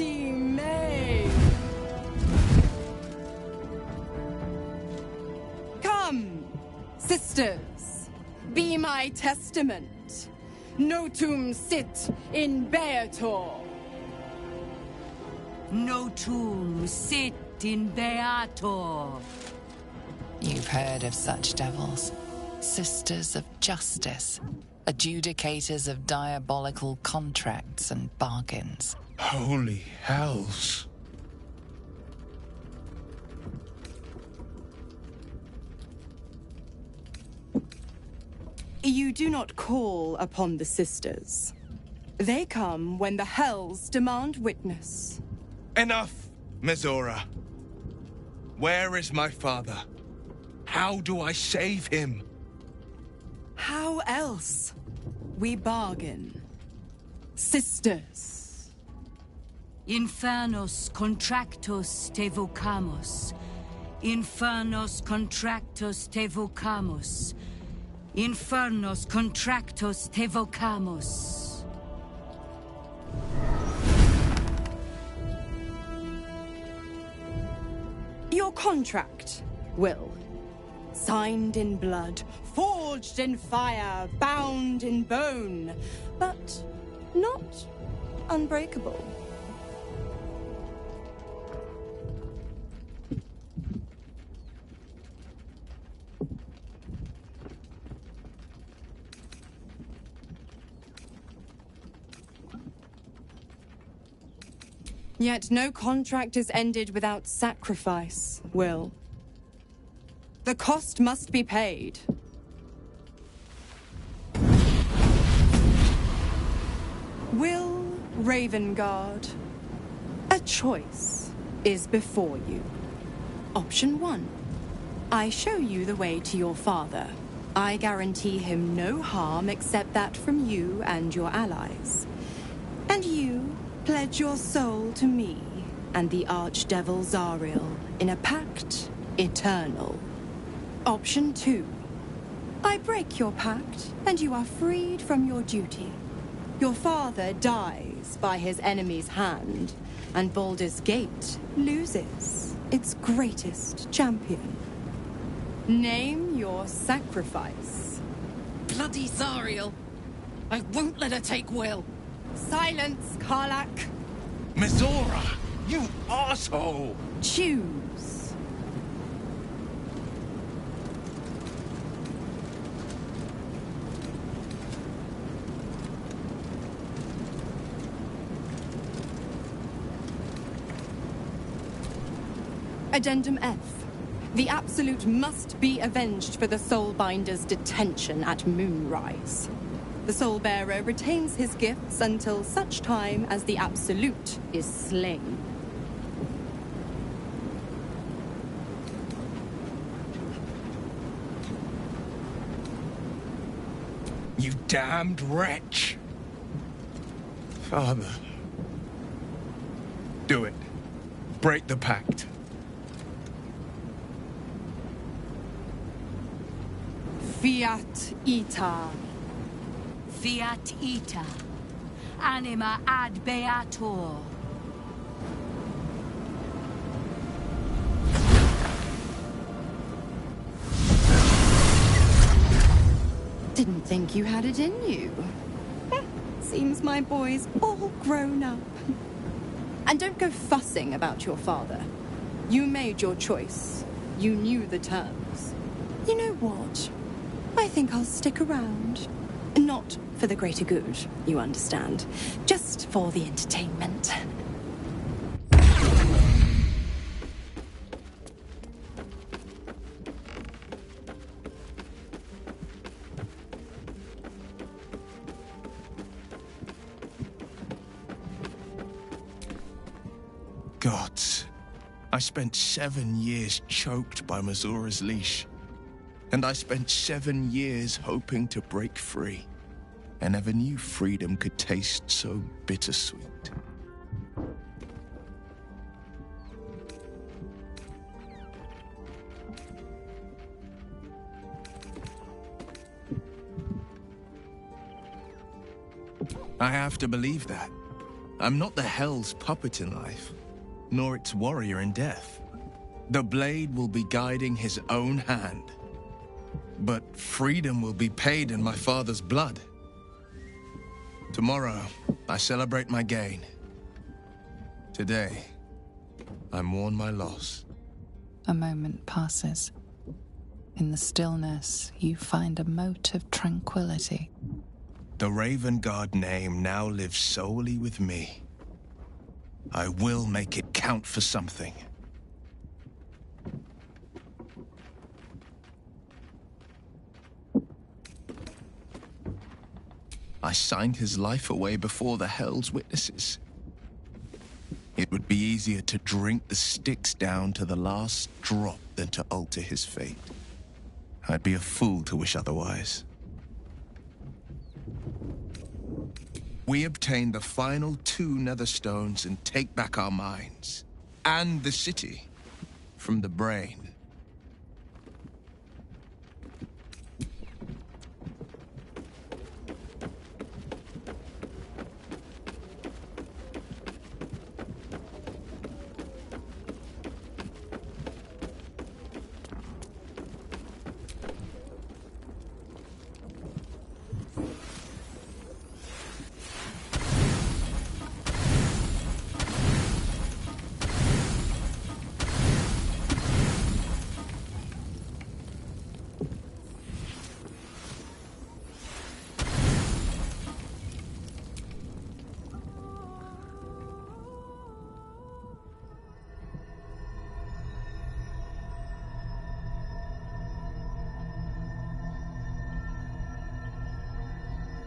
mighty maid. Come, sisters, be my testament. Notum sit in Beator. Notum sit in Beator. You've heard of such devils. Sisters of justice. Adjudicators of diabolical contracts and bargains. Holy hells. You do not call upon the sisters. They come when the hells demand witness. Enough, Mizora. Where is my father? How do I save him? How else? We bargain. Sisters. Infernos contractos te vocamos. Infernos contractos te vocamos. Infernos contractos te vocamos. Your contract, Will. Signed in blood, forged in fire, bound in bone, but not unbreakable. Yet no contract is ended without sacrifice, Will. The cost must be paid. Will Ravengard, a choice is before you. Option 1. I show you the way to your father. I guarantee him no harm except that from you and your allies. And you pledge your soul to me and the archdevil Zariel in a pact eternal. Option 2. I break your pact, and you are freed from your duty. Your father dies by his enemy's hand, and Baldur's Gate loses its greatest champion. Name your sacrifice. Bloody Zariel! I won't let her take Will. Silence, Karlak. Mizora, you asshole! Choose. Addendum F. The Absolute must be avenged for the Soulbinder's detention at Moonrise. The Soulbearer retains his gifts until such time as the Absolute is slain. You damned wretch! Father. Do it. Break the pact. Fiat Ita. Fiat ita. Anima ad beator. Didn't think you had it in you. Seems my boy's all grown up. And don't go fussing about your father. You made your choice. You knew the terms. You know what? I think I'll stick around. Not for the greater good, you understand. Just for the entertainment. Gods, I spent 7 years choked by Mizora's leash. And I spent 7 years hoping to break free. I never knew freedom could taste so bittersweet. I have to believe that. I'm not the Hell's puppet in life, nor its warrior in death. The blade will be guiding his own hand. But freedom will be paid in my father's blood. Tomorrow, I celebrate my gain. Today, I mourn my loss. A moment passes. In the stillness, you find a mote of tranquility. The Raven Guard name now lives solely with me. I will make it count for something. I signed his life away before the Hell's witnesses. It would be easier to drink the sticks down to the last drop than to alter his fate. I'd be a fool to wish otherwise. We obtain the final 2 netherstones and take back our minds, and the city, from the brain.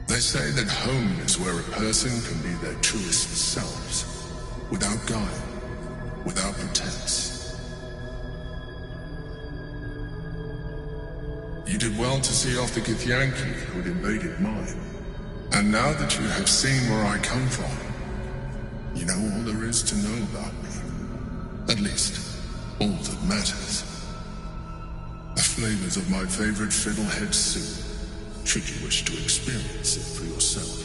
They say that home is where a person can be their truest selves, without guile, without pretense. You did well to see off the Githyanki who had invaded mine. And now that you have seen where I come from, you know all there is to know about me. At least, all that matters. The flavors of my favorite fiddlehead soup, should you wish to experience it for yourself.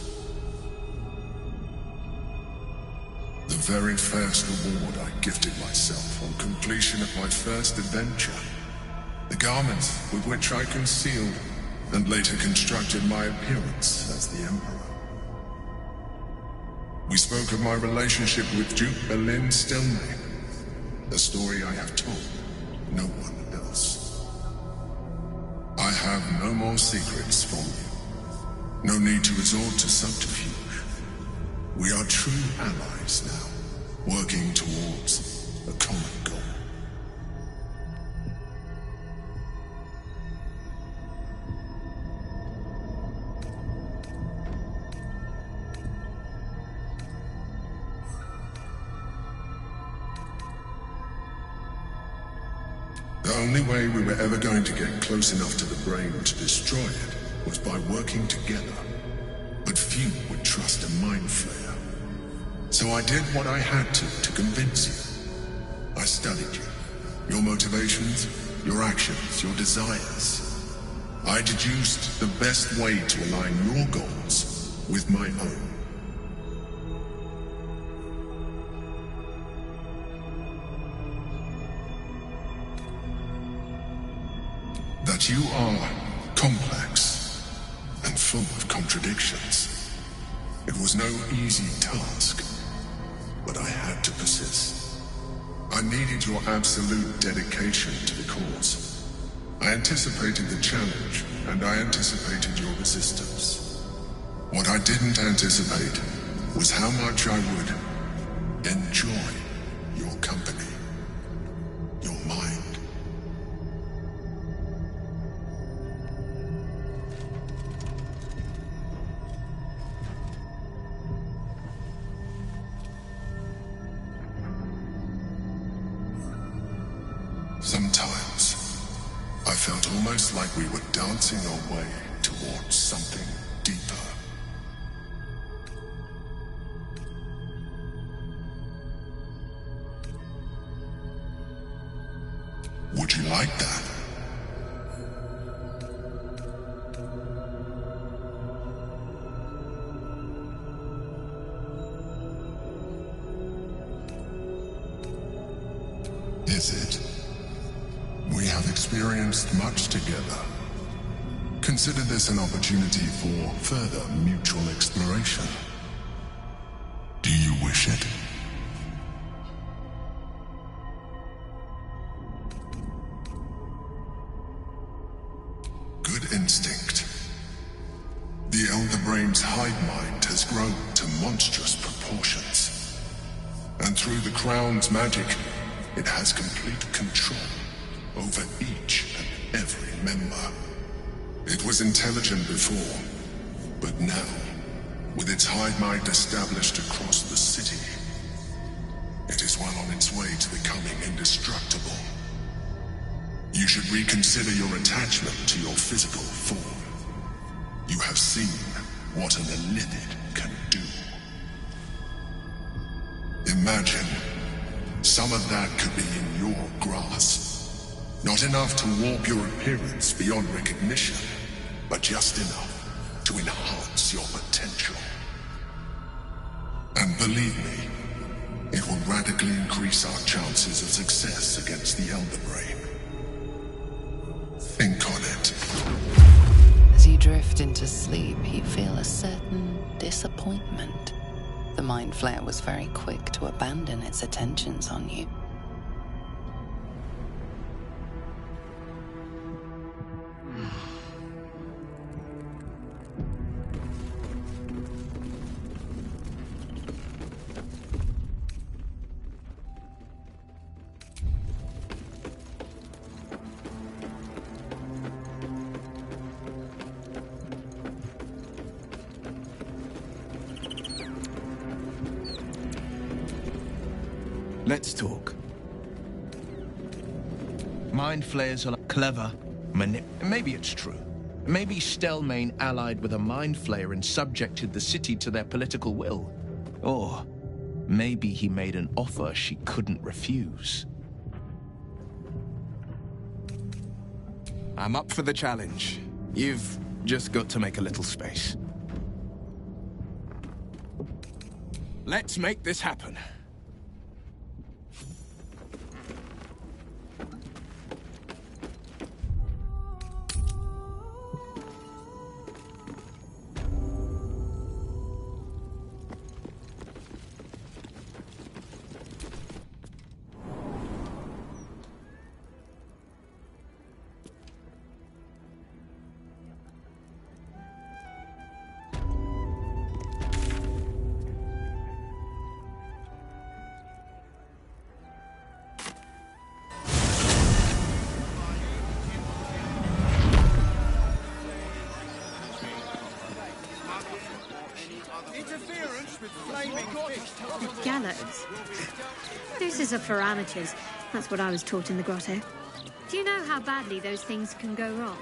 The very first reward I gifted myself on completion of my first adventure. The garments with which I concealed and later constructed my appearance as the Emperor. We spoke of my relationship with Duke Berlin Stilney, a story I have told no one else. I have no more secrets from you. No need to resort to subterfuge. We are true allies now, working towards a common goal. The only way we were ever going to get close enough to the brain to destroy it was by working together. But few would trust a mind flayer. So I did what I had to convince you. I studied you, your motivations, your actions, your desires. I deduced the best way to align your goals with my own. That you are complex and full of contradictions. It was no easy task, but I had to persist. I needed your absolute dedication to the cause. I anticipated the challenge, and I anticipated your resistance. What I didn't anticipate was how much I would enjoy your company, your mind. Sometimes, I felt almost like we were dancing our way towards something deeper. Would you like that? Is it? We have experienced much together. Consider this an opportunity for further mutual exploration. Do you wish it? Good instinct. The Elder Brain's hive mind has grown to monstrous proportions. And through the Crown's magic, it has complete control over each and every member. It was intelligent before, but now, with its hive mind established across the city, it is well on its way to becoming indestructible. You should reconsider your attachment to your physical form. You have seen what an illithid can do. Imagine, some of that could be in your grasp. Not enough to warp your appearance beyond recognition, but just enough to enhance your potential. And believe me, it will radically increase our chances of success against the Elder Brain. Think on it. As you drift into sleep, you feel a certain disappointment. The Mind Flayer was very quick to abandon its attentions on you. Let's talk. Mind Flayers are clever, maybe it's true. Maybe Stelmane allied with a Mind Flayer and subjected the city to their political will. Or maybe he made an offer she couldn't refuse. I'm up for the challenge. You've just got to make a little space. Let's make this happen. Gallows? Doses are for amateurs. That's what I was taught in the grotto. Do you know how badly those things can go wrong?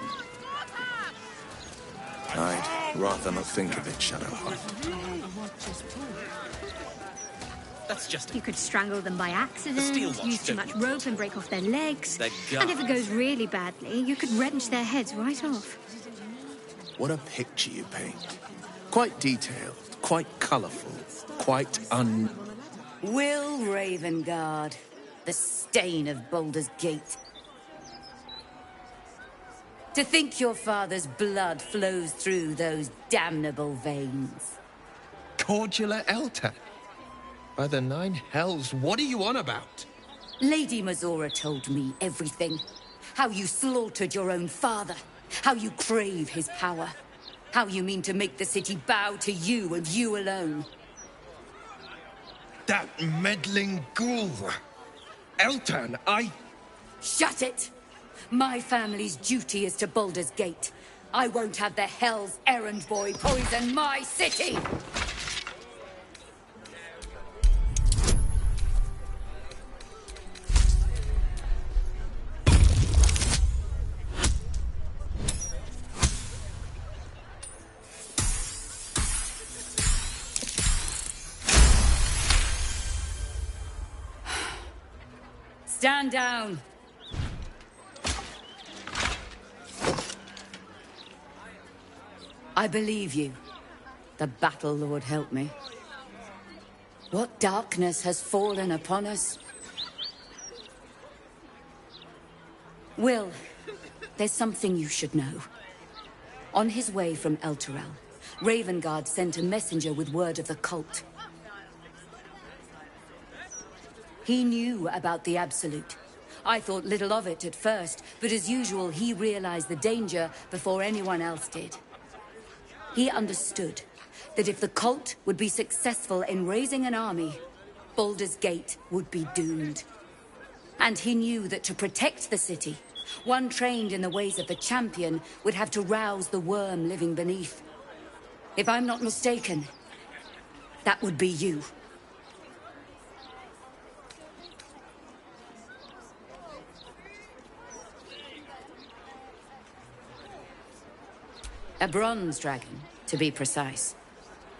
I'd rather not think of it, Shadowheart. That's just... You could strangle them by accident, use too much rope and break off their legs. And if it goes really badly, you could wrench their heads right off. What a picture you paint. Quite detailed, quite colourful, quite Will Ravengard, the stain of Baldur's Gate. To think your father's blood flows through those damnable veins. Cordular Elta. By the 9 hells, what are you on about? Lady Mazora told me everything. How you slaughtered your own father. How you crave his power. How you mean to make the city bow to you and you alone. That meddling ghoul. Eltan, Shut it! My family's duty is to Baldur's Gate. I won't have the Hell's Errand Boy poison my city! Stand down! I believe you. The Battle Lord help me. What darkness has fallen upon us? Will, there's something you should know. On his way from Elturel, Ravengard sent a messenger with word of the cult. He knew about the Absolute. I thought little of it at first, but as usual, he realized the danger before anyone else did. He understood that if the cult would be successful in raising an army, Baldur's Gate would be doomed. And he knew that to protect the city, one trained in the ways of the champion would have to rouse the worm living beneath. If I'm not mistaken, that would be you. A bronze dragon, to be precise.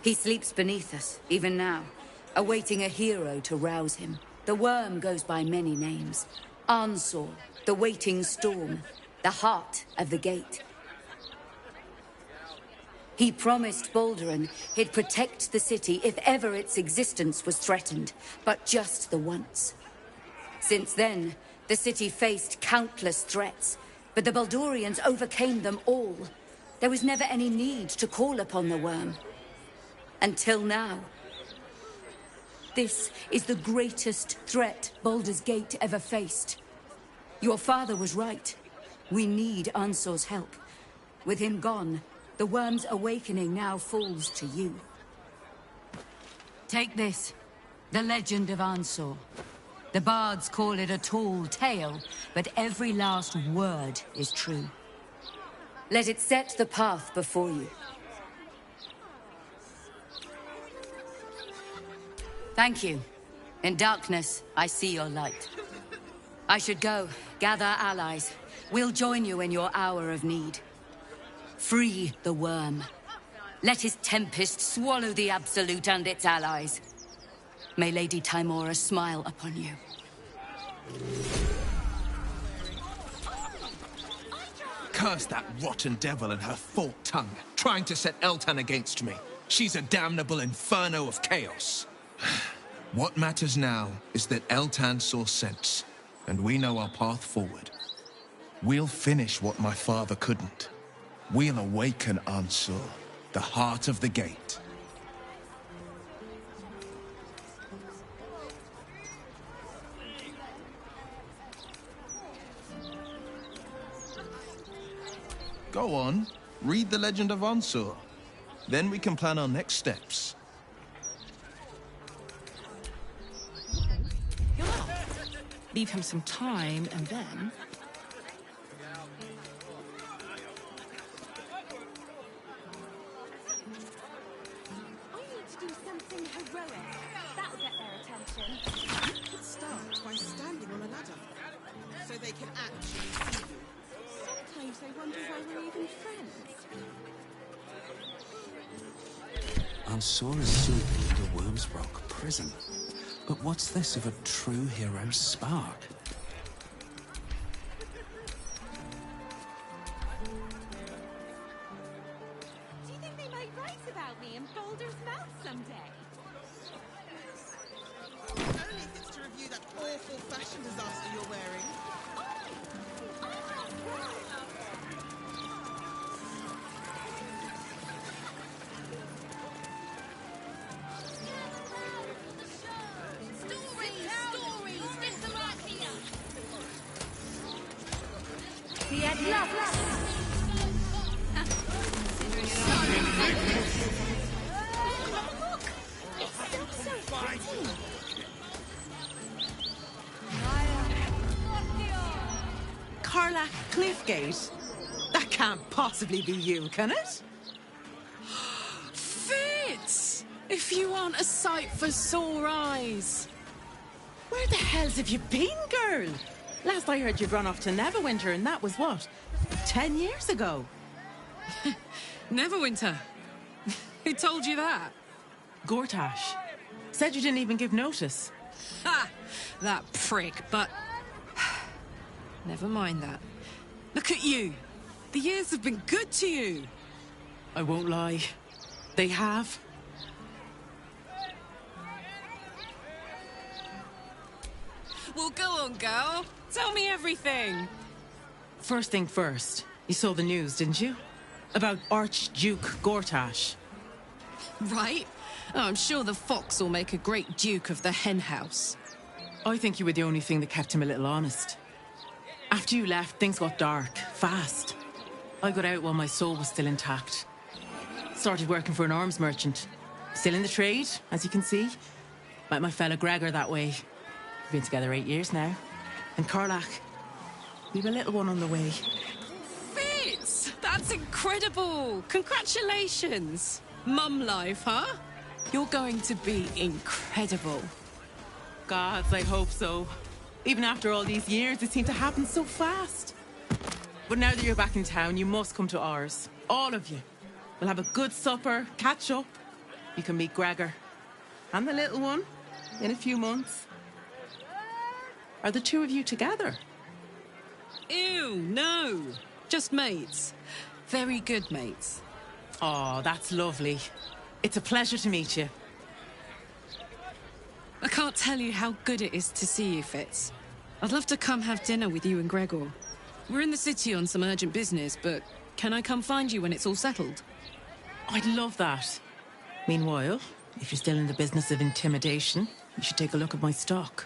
He sleeps beneath us, even now, awaiting a hero to rouse him. The worm goes by many names. Ansor, the waiting storm, the heart of the gate. He promised Baldurin he'd protect the city if ever its existence was threatened, but just the once. Since then, the city faced countless threats, but the Baldurians overcame them all. There was never any need to call upon the worm. Until now. This is the greatest threat Baldur's Gate ever faced. Your father was right. We need Ansor's help. With him gone, the worm's awakening now falls to you. Take this. The legend of Ansor. The bards call it a tall tale, but every last word is true. Let it set the path before you. Thank you. In darkness, I see your light. I should go, gather allies. We'll join you in your hour of need. Free the worm. Let his tempest swallow the Absolute and its allies. May Lady Tymora smile upon you. Curse that rotten devil and her forked tongue, trying to set Eltan against me. She's a damnable inferno of chaos. What matters now is that Eltan saw sense, and we know our path forward. We'll finish what my father couldn't. We'll awaken Ansor, the heart of the gate. Go on, read the legend of Ansor. Then we can plan our next steps. Leave him some time, and then... I need to do something heroic. That'll get their attention. You could start by standing on a ladder, so they can actually see you. Sometimes they wonder why we're even friends. Ansor is sleeping in the Worm's Rock prison. But what's this of a true hero's spark? Do you think they might write about me in Baldur's Mouth someday? Only if it's to review that awful fashion disaster you're wearing. Karlach Cliffgate? That can't possibly be you, can it? Fitz! If you want a sight for sore eyes. Where the hells have you been, girl? Last I heard you'd run off to Neverwinter, and that was what? 10 years ago? Neverwinter. Who told you that? Gortash. Said you didn't even give notice. Ha! That prick, but... Never mind that. Look at you. The years have been good to you. I won't lie. They have. Well, go on, girl. Tell me everything. First thing first, you saw the news, didn't you? About Archduke Gortash. Right? Oh, I'm sure the fox will make a great duke of the hen house. I think you were the only thing that kept him a little honest. After you left, things got dark, fast. I got out while my soul was still intact. Started working for an arms merchant. Still in the trade, as you can see. Met my fella Gregor that way. We've been together 8 years now. And Karlach, we've a little one on the way. Fitz! That's incredible! Congratulations! Mum life, huh? You're going to be incredible. Gods, I hope so. Even after all these years, it seemed to happen so fast. But now that you're back in town, you must come to ours. All of you. We'll have a good supper, catch up. You can meet Gregor. And the little one, in a few months. Are the two of you together? Ew, no. Just mates. Very good mates. Oh, that's lovely. It's a pleasure to meet you. I can't tell you how good it is to see you, Fitz. I'd love to come have dinner with you and Gregor. We're in the city on some urgent business, but can I come find you when it's all settled? I'd love that. Meanwhile, if you're still in the business of intimidation, you should take a look at my stock.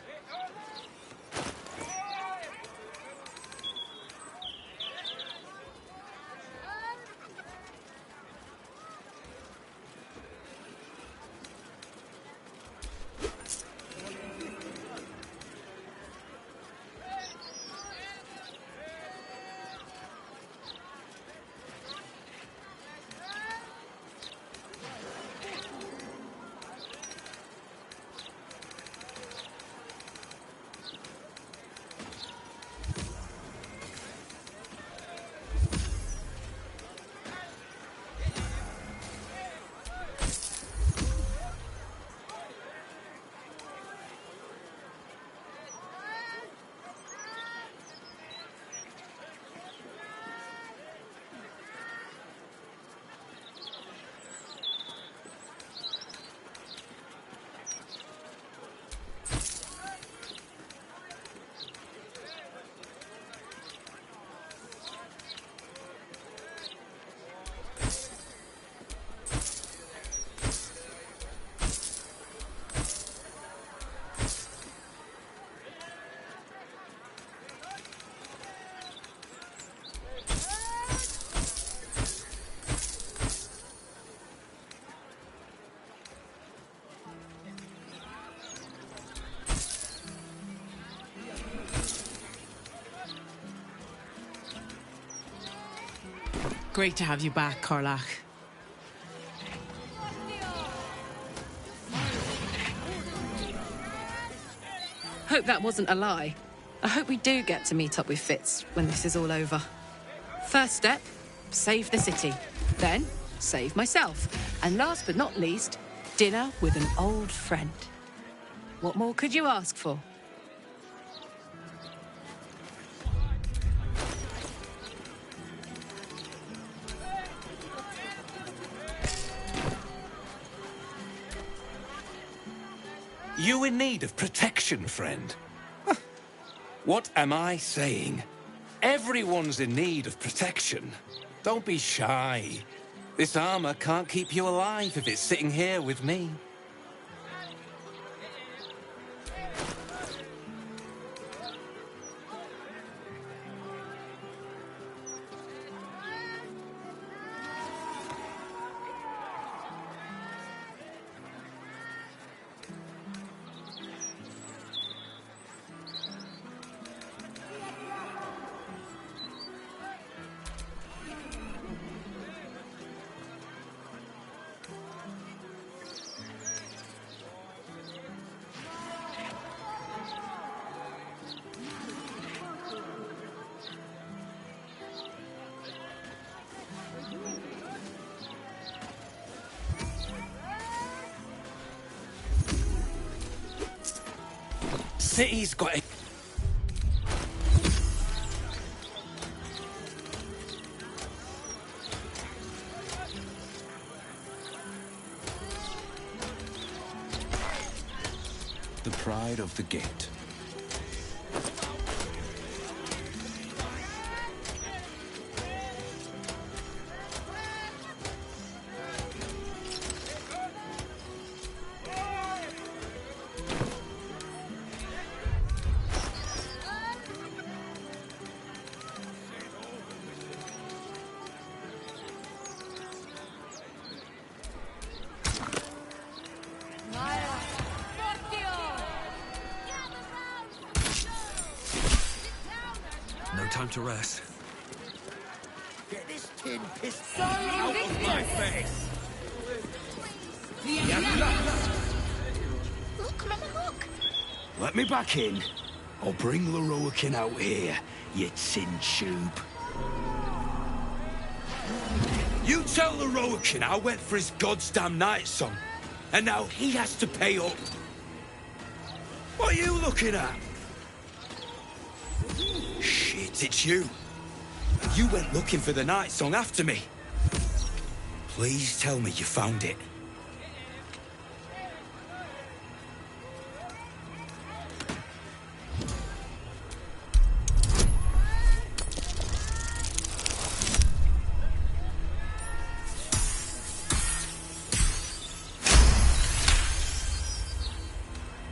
Great to have you back, Karlach. Hope that wasn't a lie. I hope we do get to meet up with Fitz when this is all over. First step, save the city. Then, save myself. And last but not least, dinner with an old friend. What more could you ask for? You in need of protection, friend? What am I saying? Everyone's in need of protection. Don't be shy. This armor can't keep you alive if it's sitting here with me. City's got a... The pride of the gate. time to rest. Get this tin pistol out of my face! Look, Mama, look! Let me back in. I'll bring Loroakin out here, you tin tube. You tell Loroakin I went for his goddamn night song, and now he has to pay up. What are you looking at? Shit, it's you. You went looking for the night song after me. Please tell me you found it.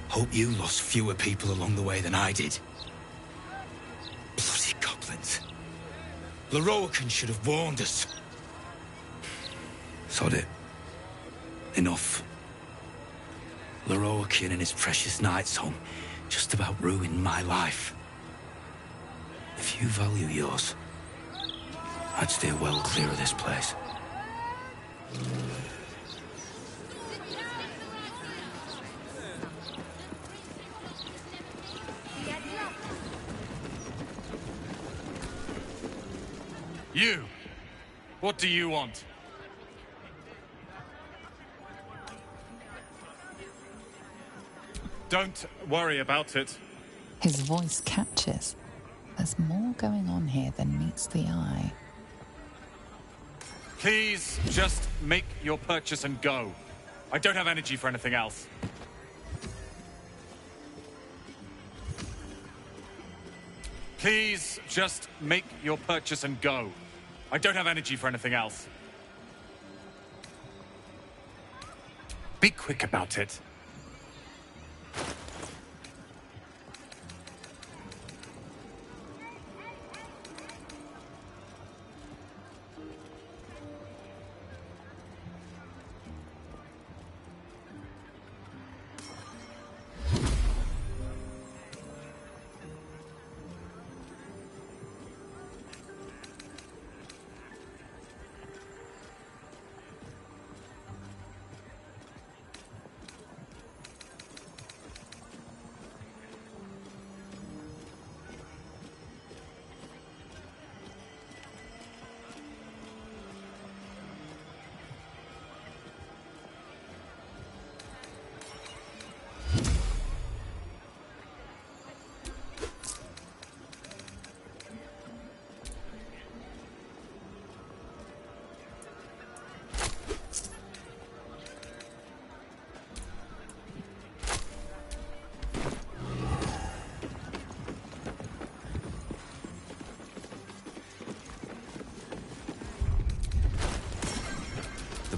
Hope you lost fewer people along the way than I did. Bloody goblins. Loroakin should have warned us. Sod it. Enough. Loroakin and his precious night song just about ruined my life. If you value yours, I'd steer well clear of this place. You! What do you want? Don't worry about it. His voice catches. There's more going on here than meets the eye. Please just make your purchase and go. I don't have energy for anything else. Please just make your purchase and go. I don't have energy for anything else. Be quick about it.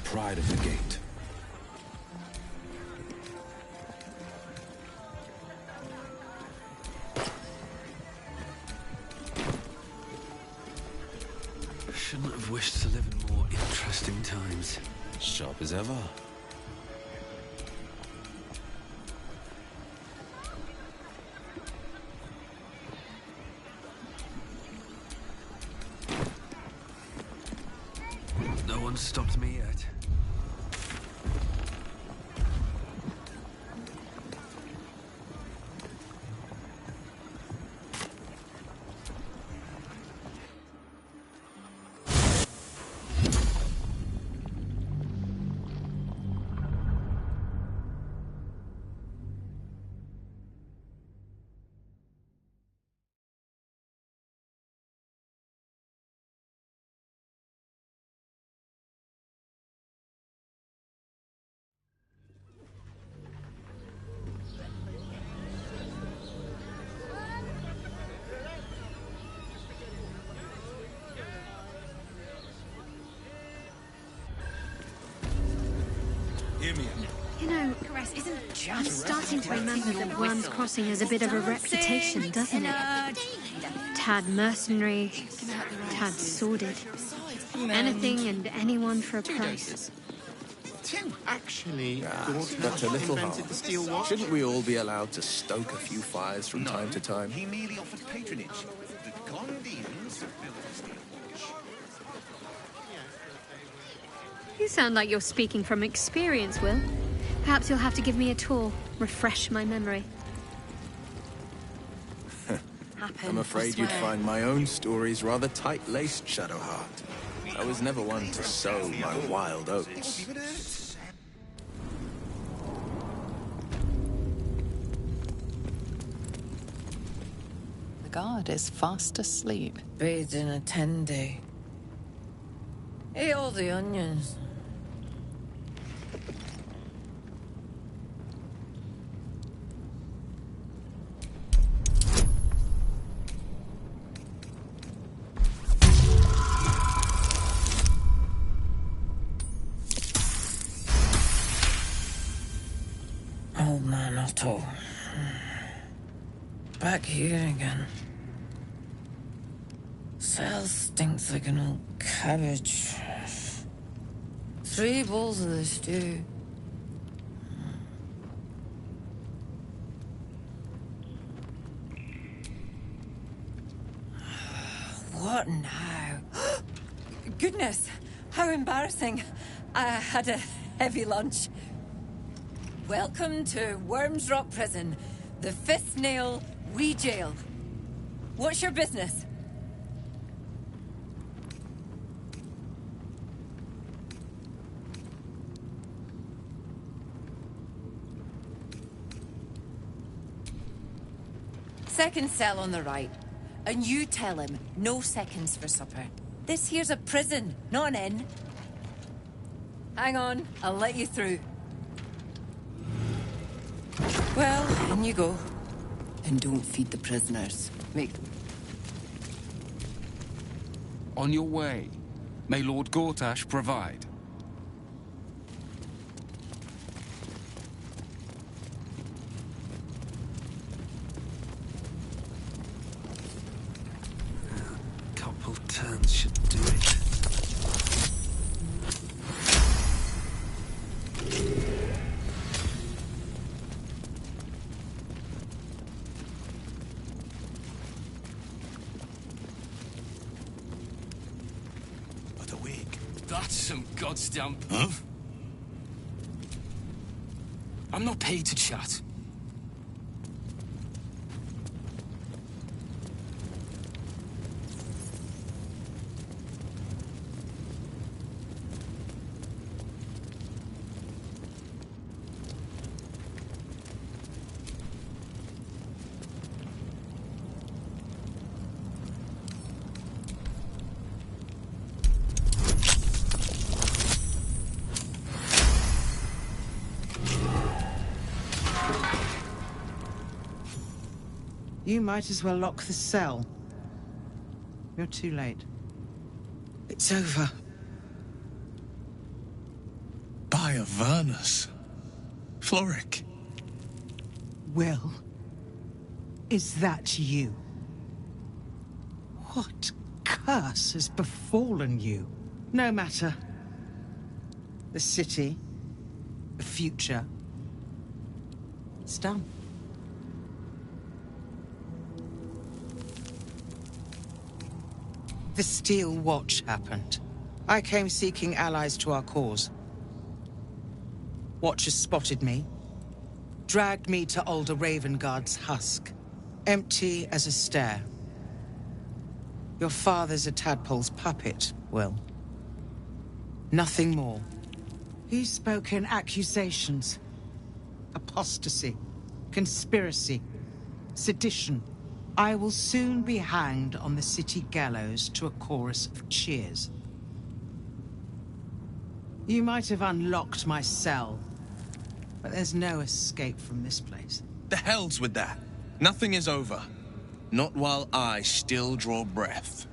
Pride of the gate. Shouldn't have wished to live in more interesting times. Sharp as ever. No one stopped me yet. You know, I'm starting to remember that Worm's Crossing has a bit of a reputation, doesn't it? Tad mercenary, tad sordid. Anything and anyone for a price. Actually, but a little hard. Shouldn't we all be allowed to stoke a few fires from time to time? He merely offered patronage. You sound like you're speaking from experience, Will. Perhaps you'll have to give me a tour, refresh my memory. I'm afraid you'd find my own stories rather tight-laced, Shadowheart. I was never one to sow my wild oats. The guard is fast asleep. Bathed in a 10-day. Ate all the onions. Old man Otto. Back here again. Cell stinks like an old cabbage. 3 bowls of the stew. What now? Goodness, how embarrassing. I had a heavy lunch. Welcome to Worms Rock Prison, the 5th nail re-jail. What's your business? Second cell on the right. And you tell him, no seconds for supper. This here's a prison, not an inn. Hang on, I'll let you through. Well, in you go. And don't feed the prisoners. Make them. On your way. May Lord Gortash provide. A couple turns should do it. That's some goddamn... Huh? I'm not paid to chat. You might as well lock the cell. You're too late. It's over. By Avernus. Floric. Will, is that you? What curse has befallen you? No matter. The city, the future, it's done. The Steel Watch happened. I came seeking allies to our cause. Watchers spotted me, dragged me to Older Ravengard's husk, empty as a stare. Your father's a tadpole's puppet, Will. Nothing more. He spoke in accusations. Apostasy, conspiracy, sedition. I will soon be hanged on the city gallows to a chorus of cheers. You might have unlocked my cell, but there's no escape from this place. The hell's with that? Nothing is over. Not while I still draw breath.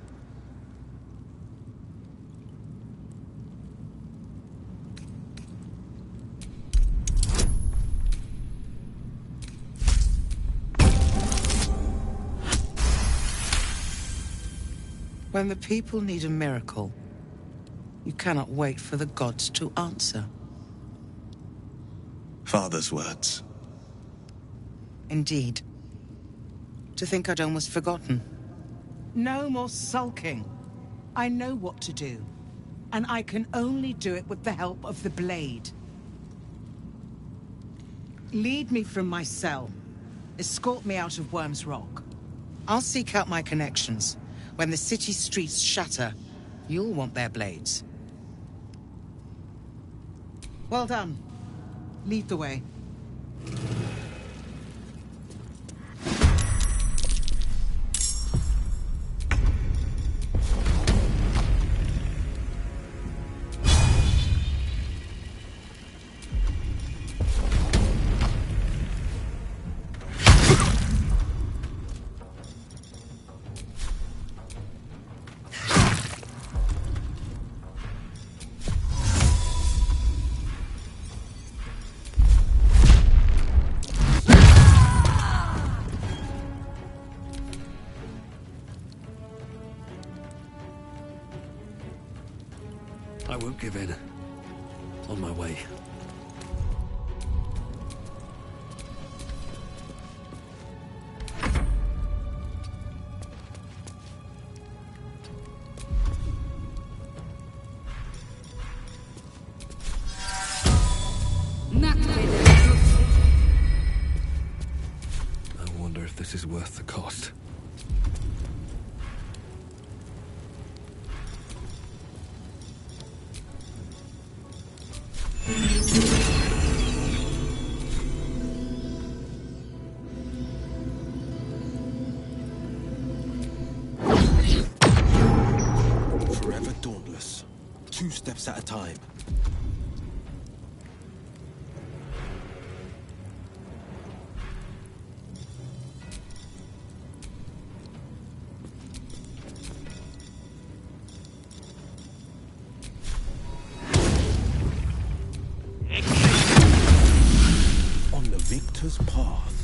When the people need a miracle, you cannot wait for the gods to answer. Father's words. Indeed. To think I'd almost forgotten. No more sulking. I know what to do. And I can only do it with the help of the blade. Lead me from my cell. Escort me out of Worm's Rock. I'll seek out my connections. When the city streets shatter, you'll want their blades. Well done. Lead the way. I won't give in. On my way. I wonder if this is worth the cost. Forever dauntless. 2 steps at a time. On the victor's path.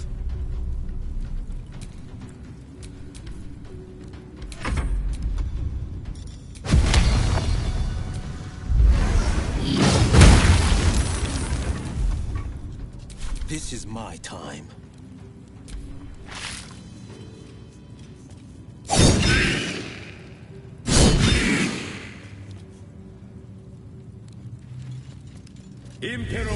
This is my time. Impero.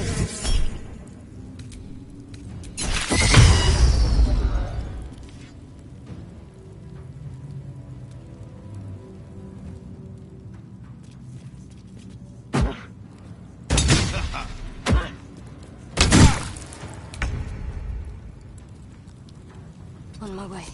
On my way.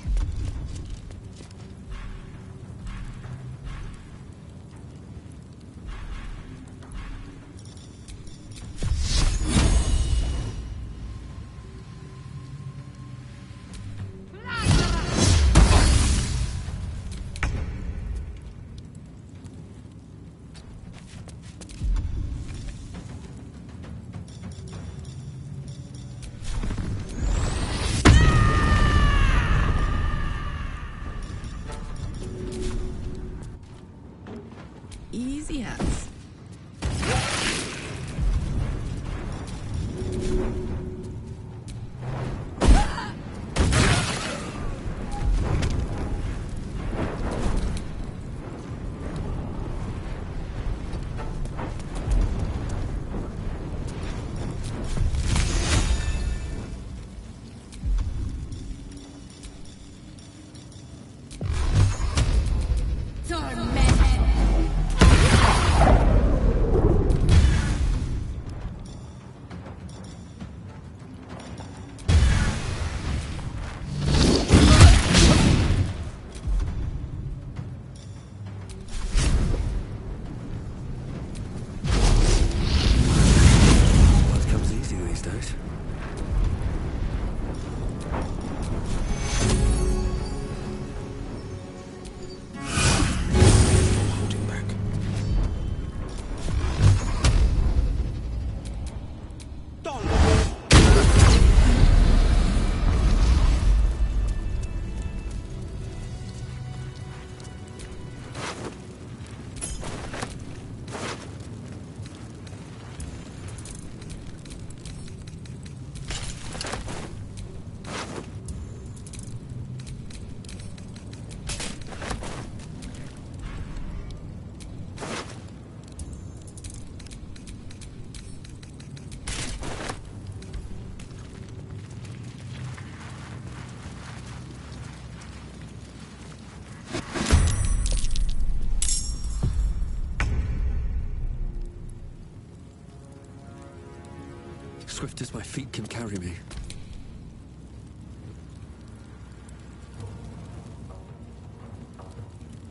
swift as my feet can carry me.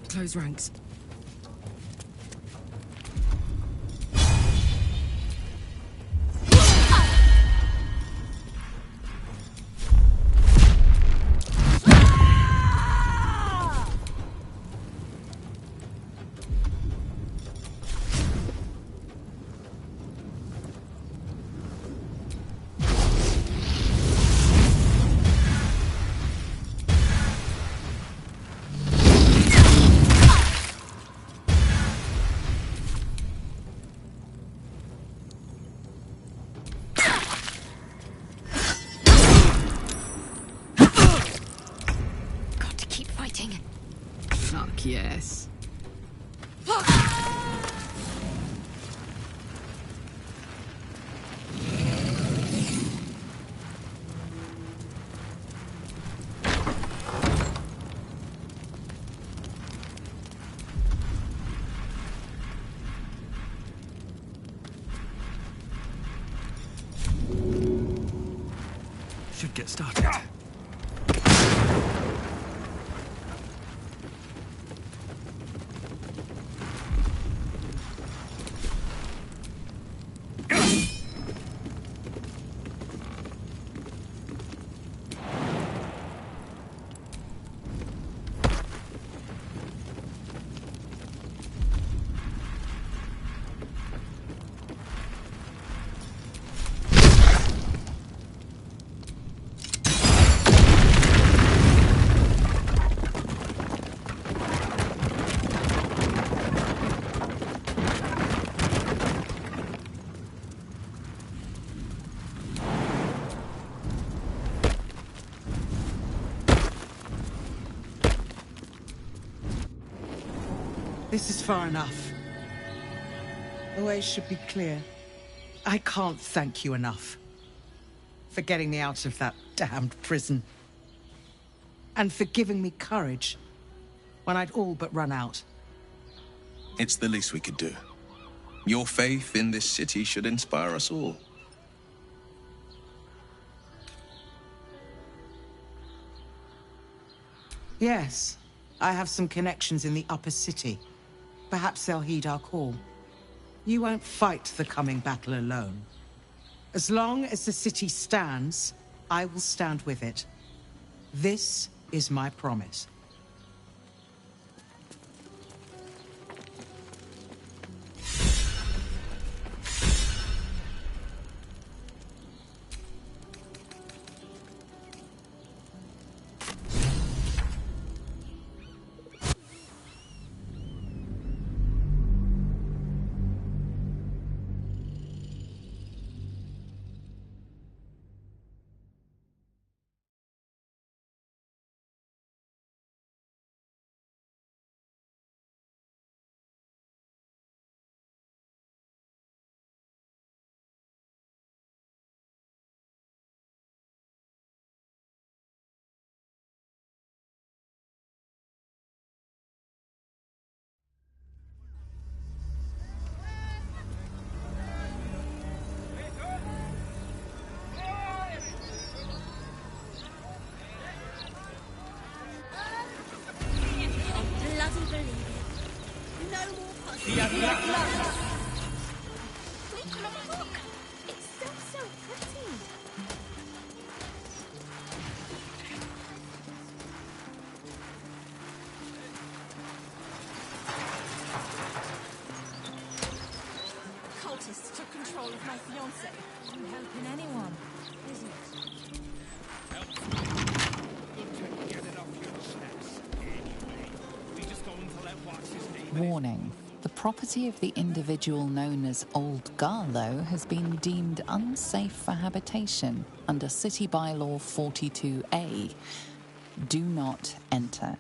Close ranks. Fuck yes. Should get started. This is far enough. The way should be clear. I can't thank you enough for getting me out of that damned prison. And for giving me courage when I'd all but run out. It's the least we could do. Your faith in this city should inspire us all. Yes, I have some connections in the upper city. Perhaps they'll heed our call. You won't fight the coming battle alone. As long as the city stands, I will stand with it. This is my promise. Cultists took control of my fiancé. I'm helping anyone, is it? Warning. The property of the individual known as Old Garlow has been deemed unsafe for habitation under City Bylaw 42A. Do not enter.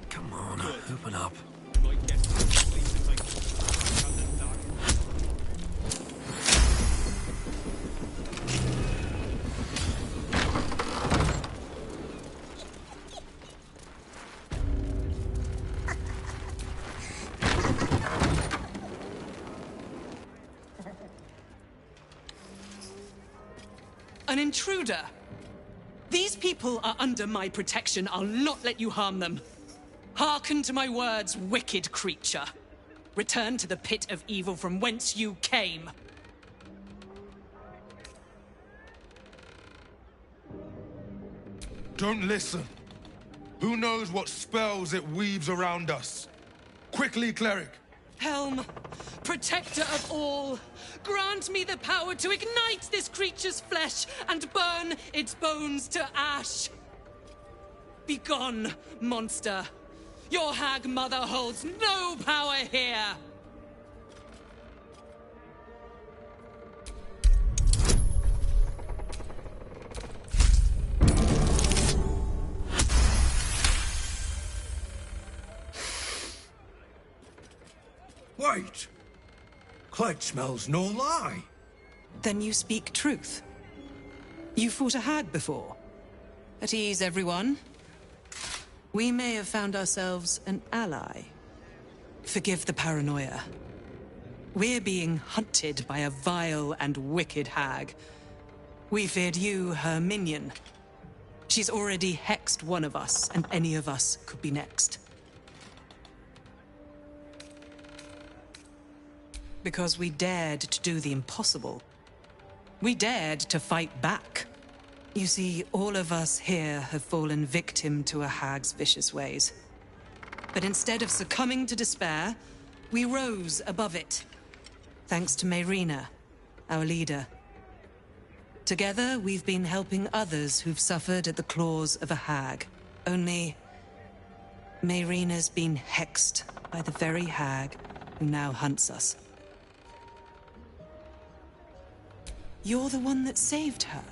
Come on, open up. An intruder? These people are under my protection. I'll not let you harm them. Hearken to my words, wicked creature. Return to the pit of evil from whence you came. Don't listen. Who knows what spells it weaves around us? Quickly, cleric. Helm, protector of all, grant me the power to ignite this creature's flesh and burn its bones to ash. Begone, monster. Your hag mother holds no power here. Wait! Clegg smells no lie. Then you speak truth. You fought a hag before. At ease, everyone. We may have found ourselves an ally. Forgive the paranoia. We're being hunted by a vile and wicked hag. We feared you, her minion. She's already hexed one of us, and any of us could be next. Because we dared to do the impossible. We dared to fight back. You see, all of us here have fallen victim to a hag's vicious ways. But instead of succumbing to despair, we rose above it. Thanks to Mayrina, our leader. Together, we've been helping others who've suffered at the claws of a hag. Only, Mayrina's been hexed by the very hag who now hunts us. You're the one that saved her.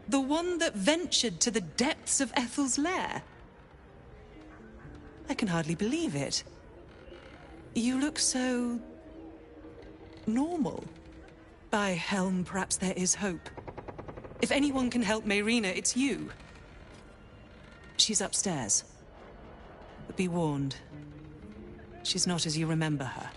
The one that ventured to the depths of Ethel's lair. I can hardly believe it. You look so... normal. By Helm, perhaps there is hope. If anyone can help Mayrina, it's you. She's upstairs. But be warned. She's not as you remember her.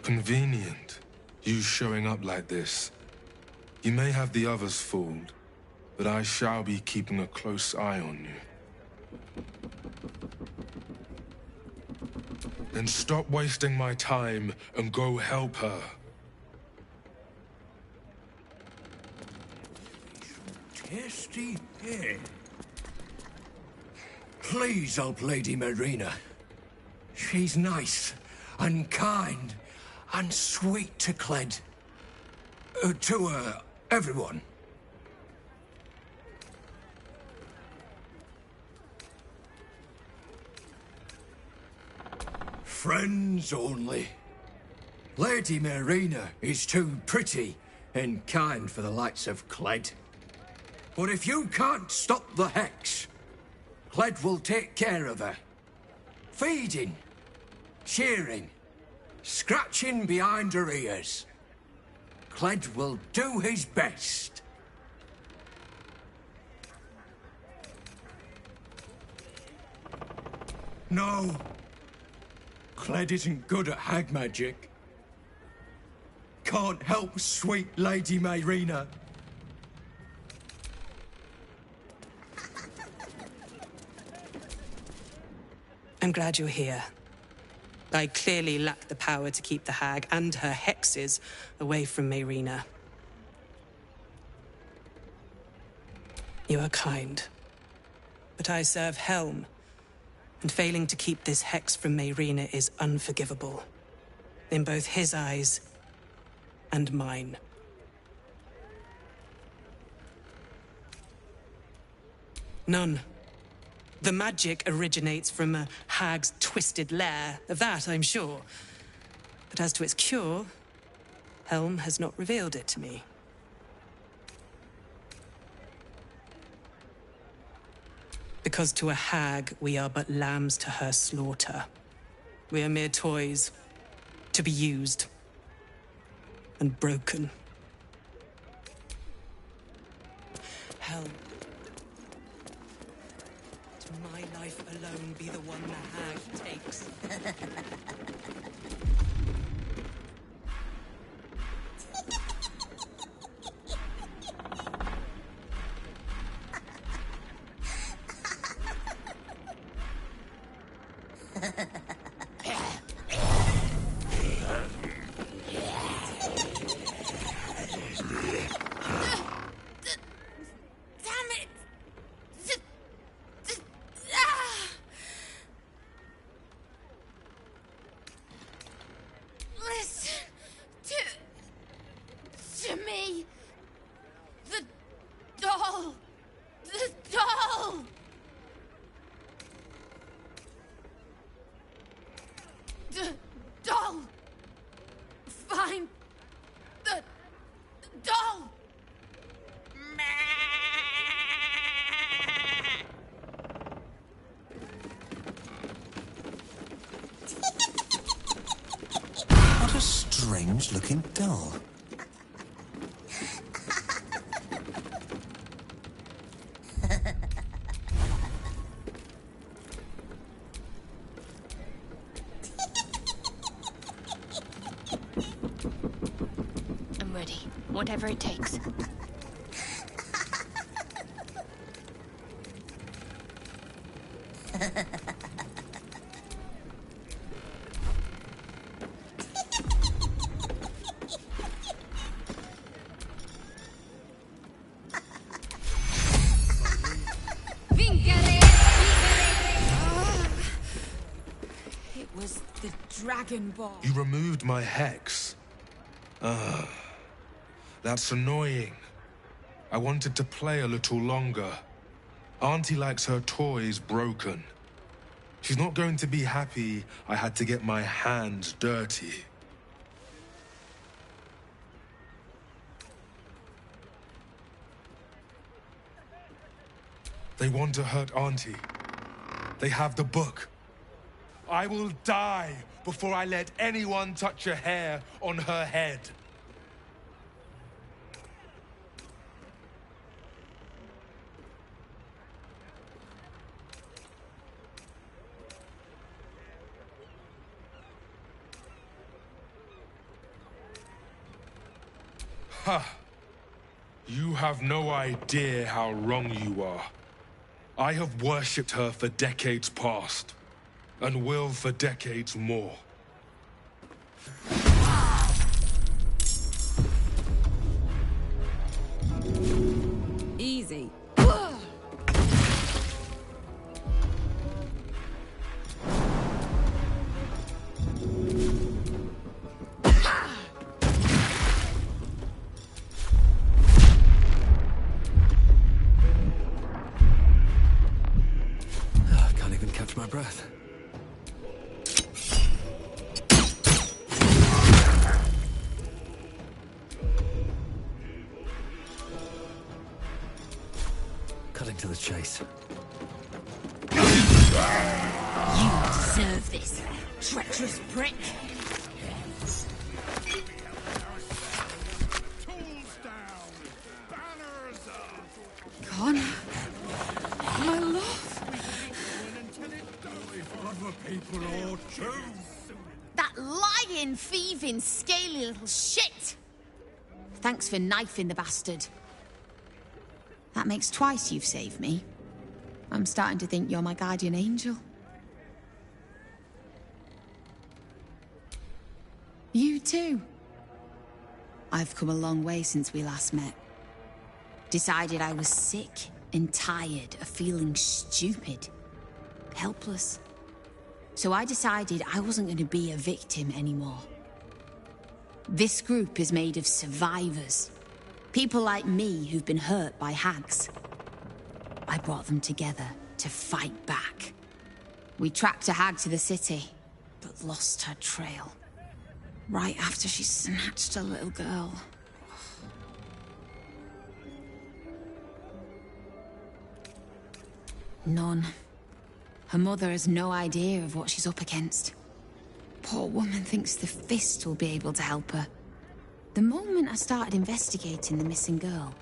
Convenient, you showing up like this. You may have the others fooled, but I shall be keeping a close eye on you. Then stop wasting my time and go help her. Tasty pig. Please help Lady Mayrina. She's nice and kind and sweet to Clegg. To everyone. Friends only. Lady Mayrina is too pretty and kind for the likes of Clegg. But if you can't stop the hex, Clegg will take care of her. Feeding, shearing, scratching behind her ears. Clegg will do his best. No. Clegg isn't good at hag magic. Can't help sweet Lady Mayrina. I'm glad you're here. I clearly lack the power to keep the hag and her hexes away from Mayrina. You are kind. But I serve Helm, and failing to keep this hex from Mayrina is unforgivable. In both his eyes and mine. None. The magic originates from a hag's twisted lair. Of that, I'm sure. But as to its cure, Helm has not revealed it to me. Because to a hag, we are but lambs to her slaughter. We are mere toys, to be used and broken. Helm. My life life alone be the one the hag takes. Looking dull. I'm ready. Whatever it takes. You removed my hex. That's annoying. I wanted to play a little longer. Auntie likes her toys broken. She's not going to be happy I had to get my hands dirty. They want to hurt Auntie. They have the book. I will die before I let anyone touch a hair on her head. Ha! You have no idea how wrong you are. I have worshipped her for decades past. And will for decades more. Easy. I can't even catch my breath. Cutting to the chase. You deserve this, treacherous prick. Con, my love. That lying, thieving, scaly little shit. Thanks for knifing the bastard. That makes twice you've saved me. I'm starting to think you're my guardian angel. You too. I've come a long way since we last met. Decided I was sick and tired of feeling stupid, helpless. So I decided I wasn't going to be a victim anymore. This group is made of survivors. People like me who've been hurt by hags. I brought them together to fight back. We tracked a hag to the city, but lost her trail. Right after she snatched a little girl. None. Her mother has no idea of what she's up against. Poor woman thinks the Fist will be able to help her. The moment I started investigating the missing girl,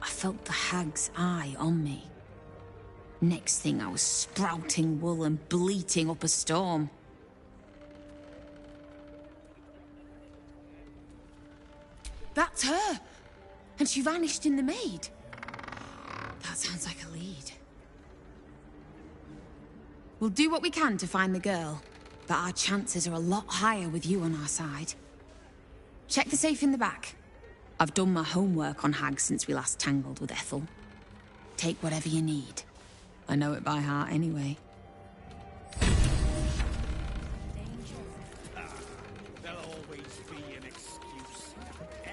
I felt the hag's eye on me. Next thing, I was sprouting wool and bleating up a storm. That's her! And she vanished in the maid. That sounds like a lead. We'll do what we can to find the girl, but our chances are a lot higher with you on our side. Check the safe in the back. I've done my homework on Hag since we last tangled with Ethel. Take whatever you need. I know it by heart anyway. There'll always be an excuse.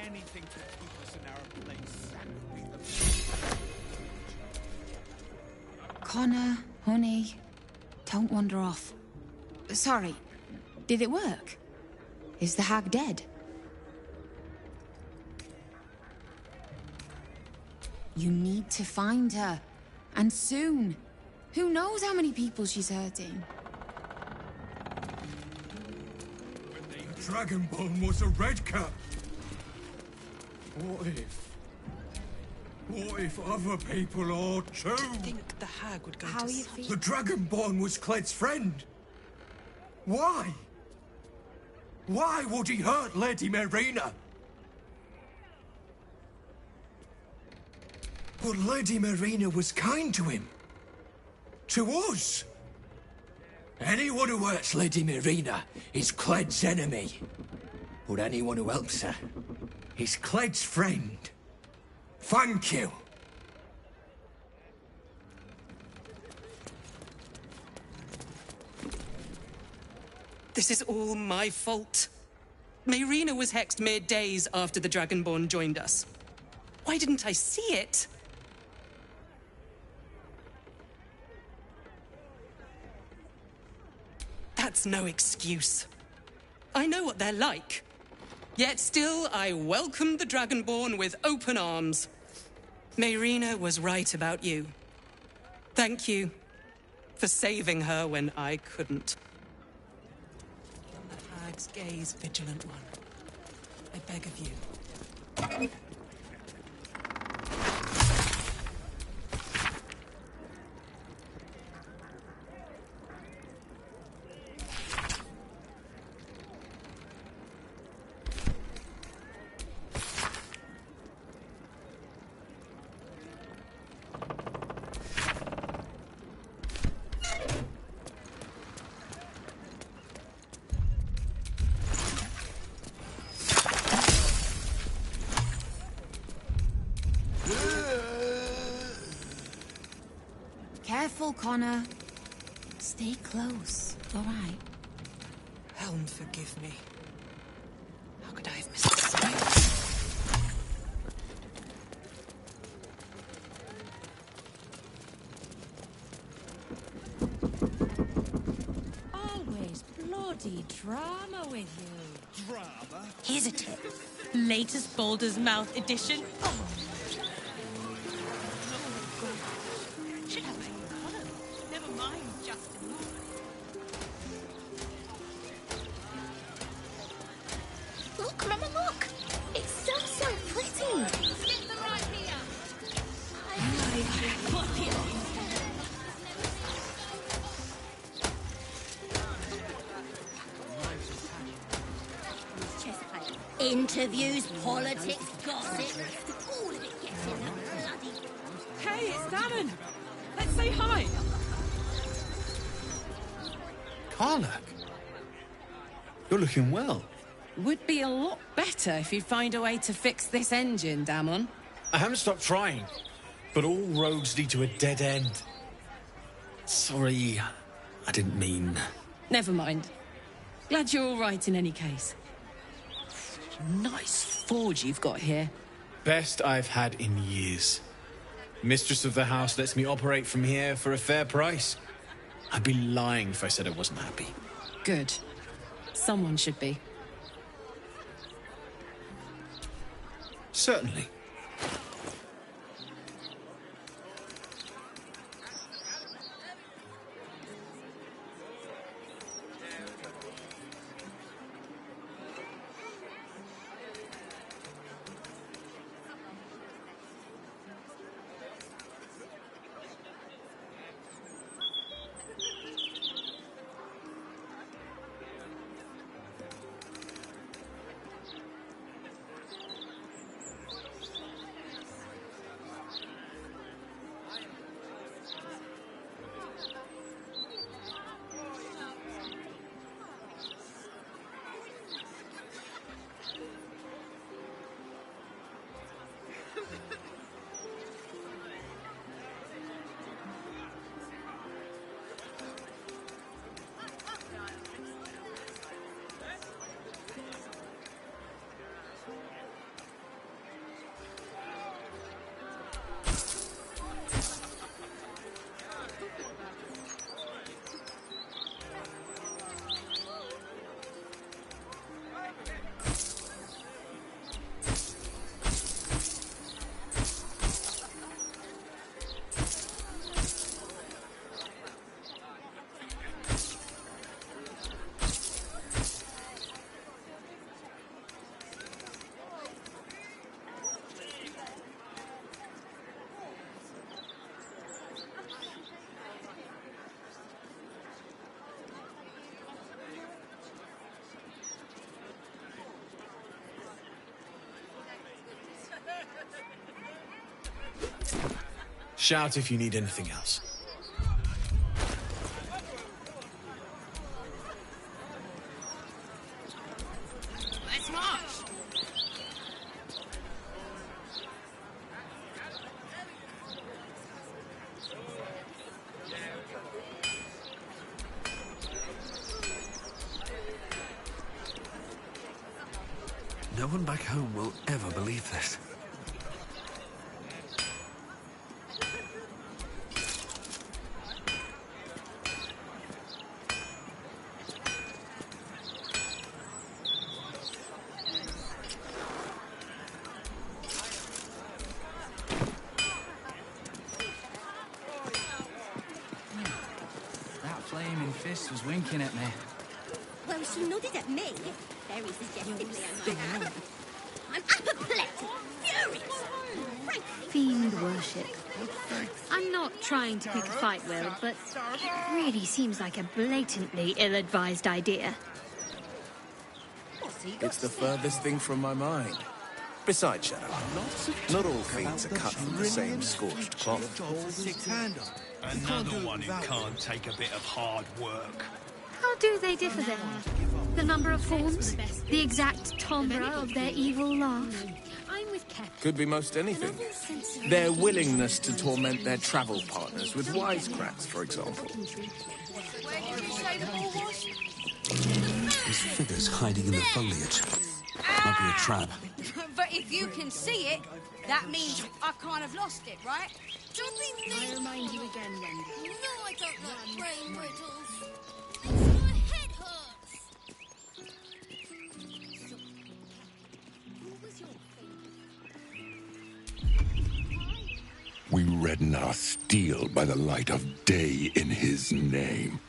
Anything to keep us in our place. Connor, honey, don't wander off. Sorry, did it work? Is the hag dead? You need to find her. And soon. Who knows how many people she's hurting? The Dragonborn was a redcap. What if other people are too? I think the hag would go How to you sleep. feel? The Dragonborn was Cled's friend. Why? Why would he hurt Lady Marina? But Lady Marina was kind to him. To us. Anyone who hurts Lady Marina is Cled's enemy. But anyone who helps her is Cled's friend. Thank you. This is all my fault. Marina was hexed mere days after the Dragonborn joined us. Why didn't I see it? That's no excuse. I know what they're like. Yet still, I welcomed the Dragonborn with open arms. Marina was right about you. Thank you for saving her when I couldn't. The hag's gaze, vigilant one. I beg of you. Careful, Connor. Stay close, all right? Helm, forgive me. How could I have missed this? Always bloody drama with you. Drama? Here's a tip. Latest Baldur's Mouth edition. Should have made a column. Never mind, Justin. Look, Mama, look! It's so pretty! Get them right here! Interviews, politics, gossip, all of it gets in that bloody... Hey, it's Damon! Let's say hi! Karlach, you're looking well. Would be a lot better if you'd find a way to fix this engine, Damon. I haven't stopped trying, but all roads lead to a dead end. Sorry, I didn't mean... Never mind. Glad you're all right in any case. Nice Forge you've got here. Best I've had in years. Mistress of the house lets me operate from here for a fair price. I'd be lying if I said I wasn't happy. Good. Someone should be. Certainly. Shout if you need anything else. Let's march. No one back home will ever believe this. That flaming fist was winking at me. Well, she nodded at me. Very suggestively, I might add. I'm apoplectic, furious. Frankly, Fiend worship. I'm not trying to pick a fight, Will, but it really seems like a blatantly ill-advised idea. It's the furthest thing from my mind. Besides, Shadow, not all fiends are cut from the same scorched cloth. Six-hander. Another one who can't take a bit of hard work. How do they differ then? The number of forms? The exact timbre of their evil laugh? I'm with Captain. Could be most anything. Their willingness to torment their travel partners with wisecracks, for example. Where did you say the ball was? There's figures hiding in the foliage. Might be a trap. But if you can see it, that means I kind of lost it, right? Don't be me. I remind you again, Wendy. You know I don't like brain riddles. Makes my head hurts. So, who was your favorite? We redden our steel by the light of day in his name.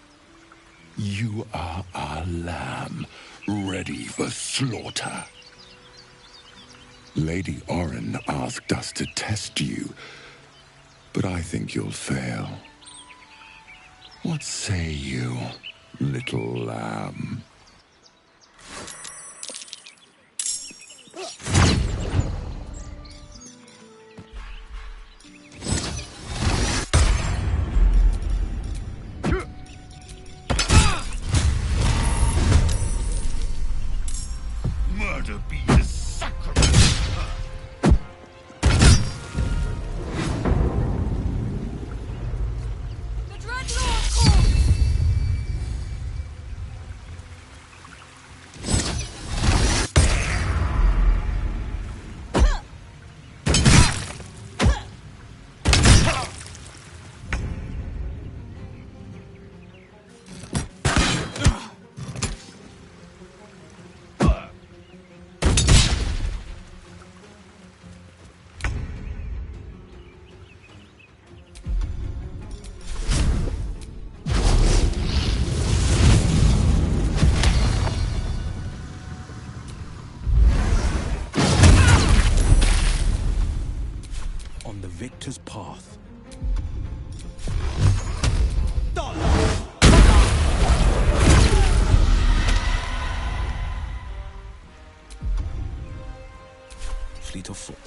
You are our lamb, ready for slaughter. Lady Orin asked us to test you, but I think you'll fail. What say you, little lamb? Murder be the sacrament. The Dreadnought Corps! On the victor's path. Fleet of foot.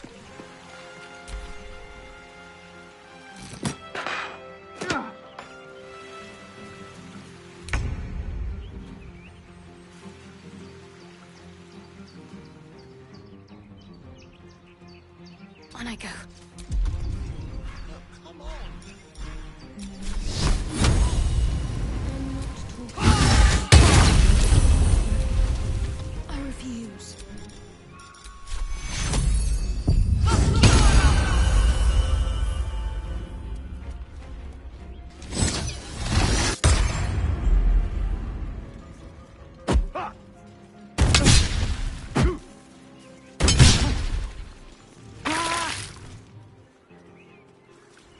On I go. I refuse.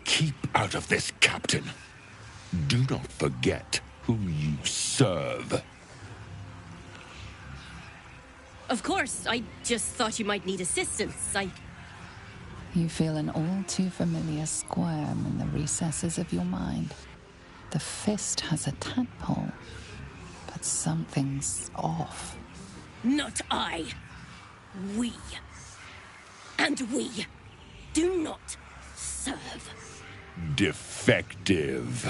Keep out of this, Captain. Do not forget who you serve. Of course, I just thought you might need assistance. You feel an all too familiar squirm in the recesses of your mind. The fist has a tadpole, but something's off. Not I. We. And we do not serve. defective.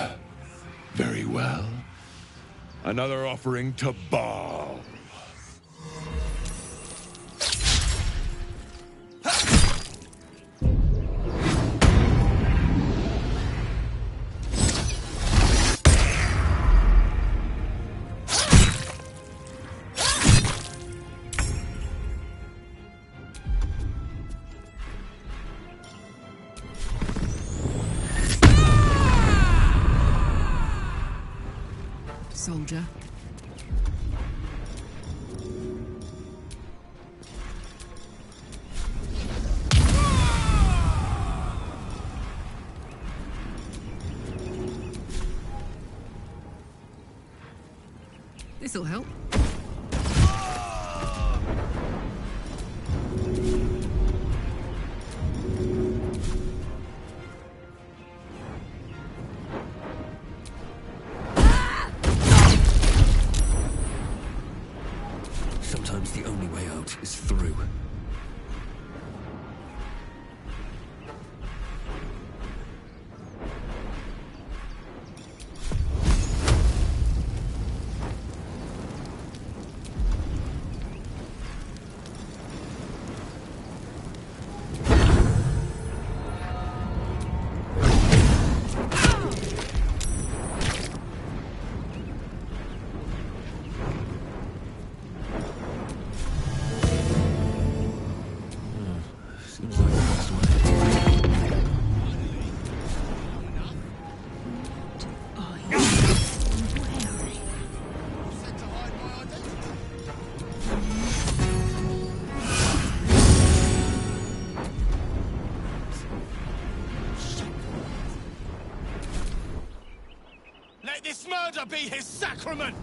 Very well. Another offering to Baal. Soldier. This'll help. Sometimes the only way out is through. Let this murder be his sacrament!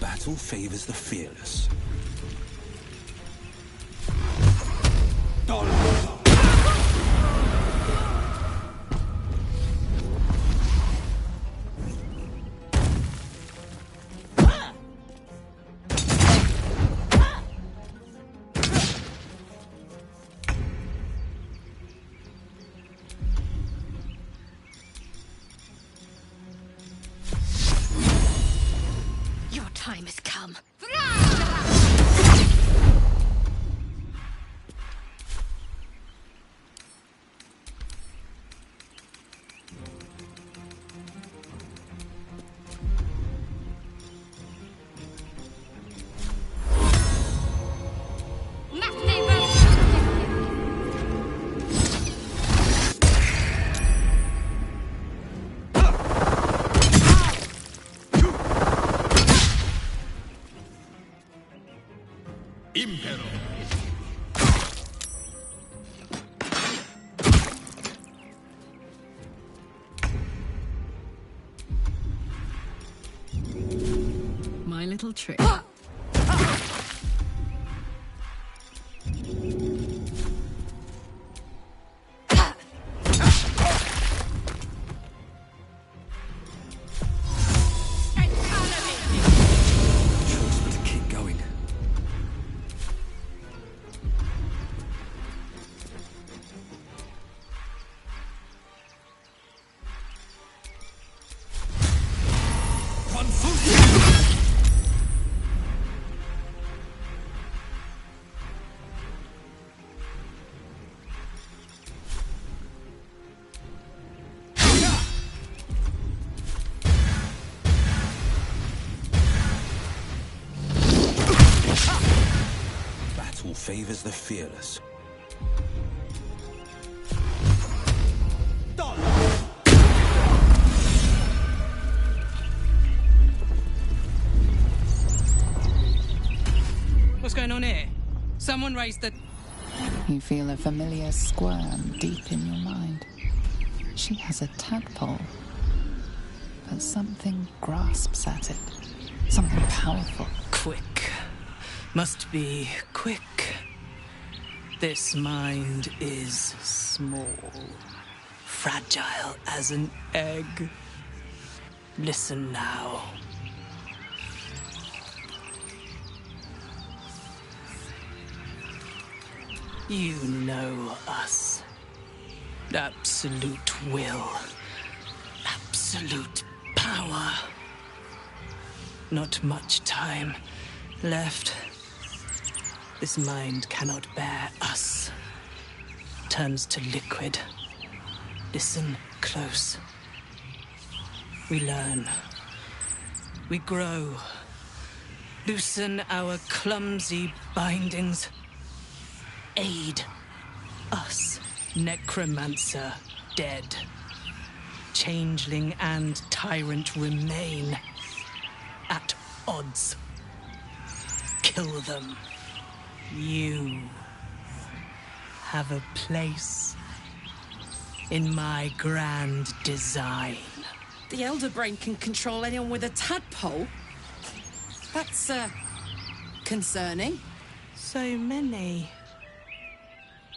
Battle favors the fearless. Dolor! little trick. Battle favors the fearless. What's going on here? Someone raised the... You feel a familiar squirm deep in your mind. She has a tadpole, but something grasps at it. Something powerful. Quick. Must be quick. This mind is small, fragile as an egg. Listen now. You know us. Absolute will. Absolute power. Not much time left. This mind cannot bear us. Turns to liquid. Listen close. We learn. We grow. Loosen our clumsy bindings. Aid us, necromancer, dead. Changeling and tyrant remain at odds. Kill them. You have a place in my grand design. The Elder Brain can control anyone with a tadpole? That's, concerning. So many.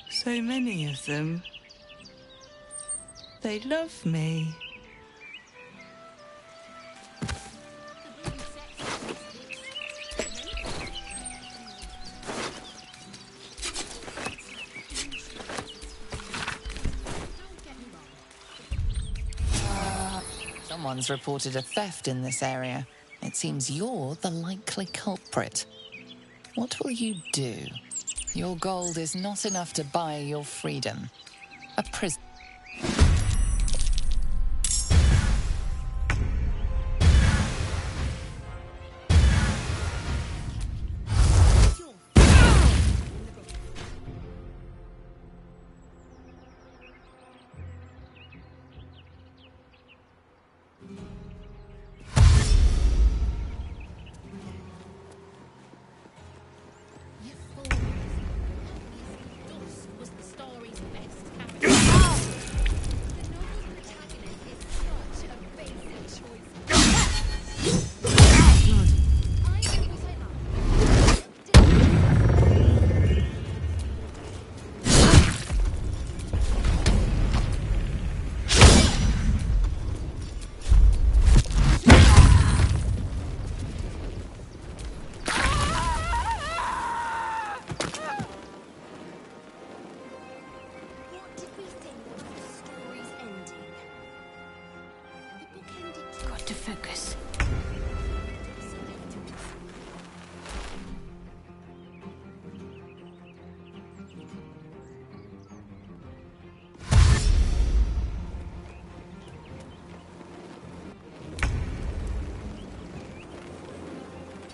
So many of them. They love me. Someone's reported a theft in this area. It seems you're the likely culprit. What will you do? Your gold is not enough to buy your freedom. A prison.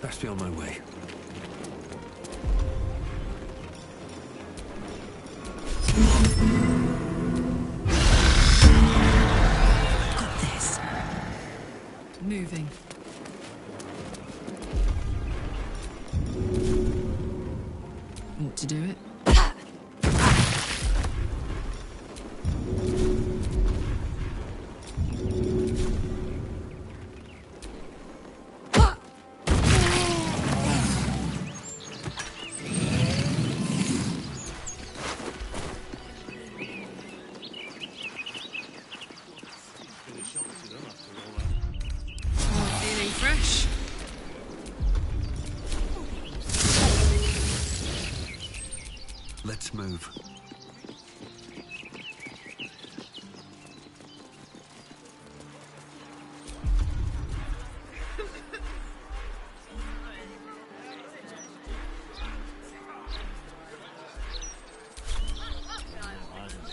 Best be on my way. Got this. Moving. Want to do it?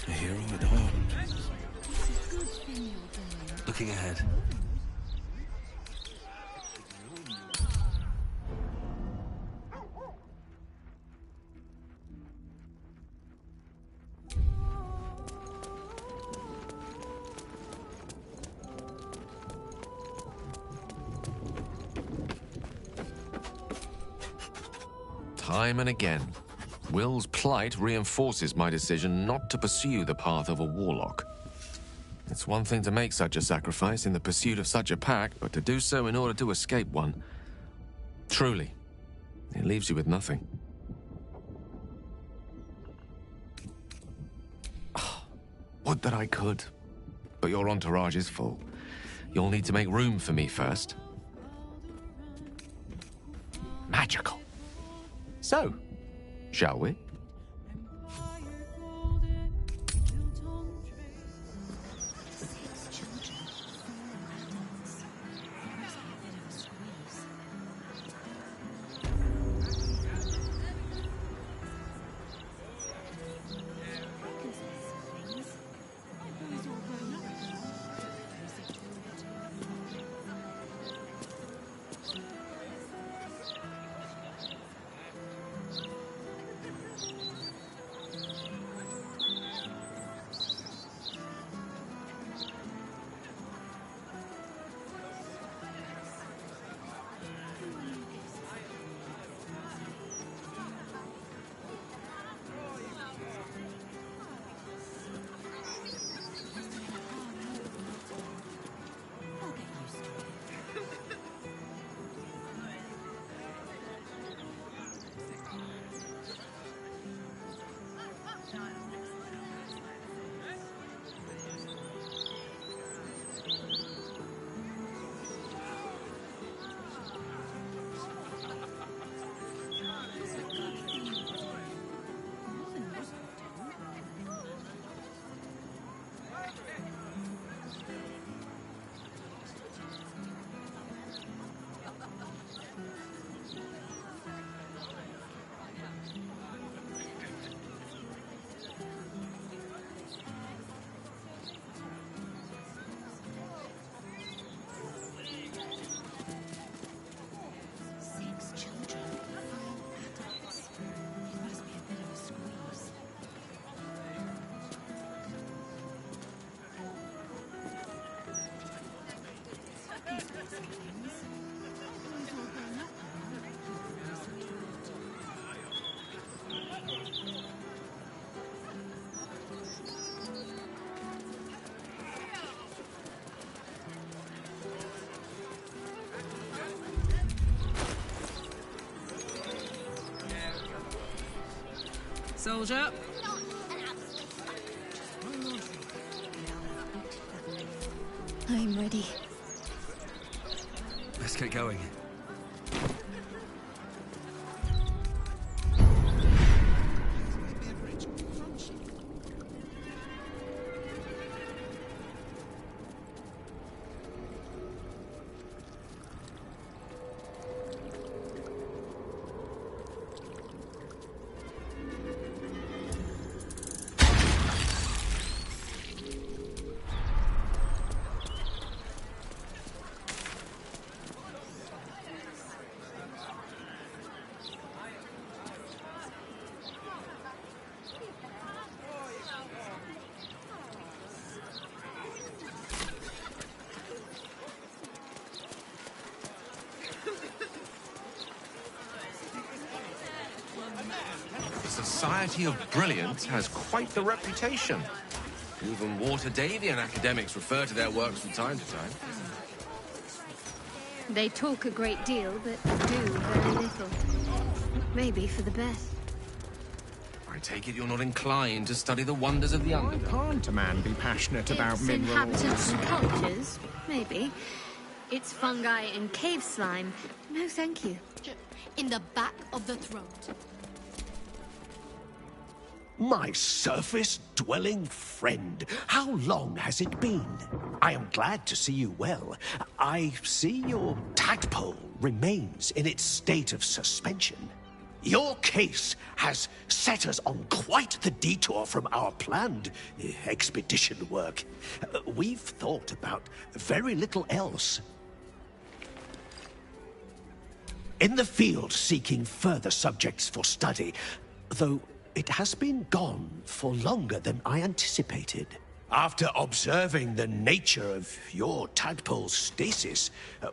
A hero at heart. Looking ahead. Time and again, Will's plight reinforces my decision not to pursue the path of a warlock. It's one thing to make such a sacrifice in the pursuit of such a pack, but to do so in order to escape one. Truly, it leaves you with nothing. Would that I could, but your entourage is full. You'll need to make room for me first. Magical. So, shall we? Soldier. I'm ready. Let's get going. The Society of Brilliance has quite the reputation. Even Waterdavian academics refer to their works from time to time. They talk a great deal, but do very little. Maybe for the best. I take it you're not inclined to study the wonders of the underbelly. Why can't a man be passionate about Its minerals? inhabitants and cultures, maybe. It's fungi and cave slime. No, thank you. In the back of the throat. My surface-dwelling friend, how long has it been? I am glad to see you well. I see your tadpole remains in its state of suspension. Your case has set us on quite the detour from our planned expedition work. We've thought about very little else. In the field seeking further subjects for study, though it has been gone for longer than I anticipated. After observing the nature of your tadpole's stasis,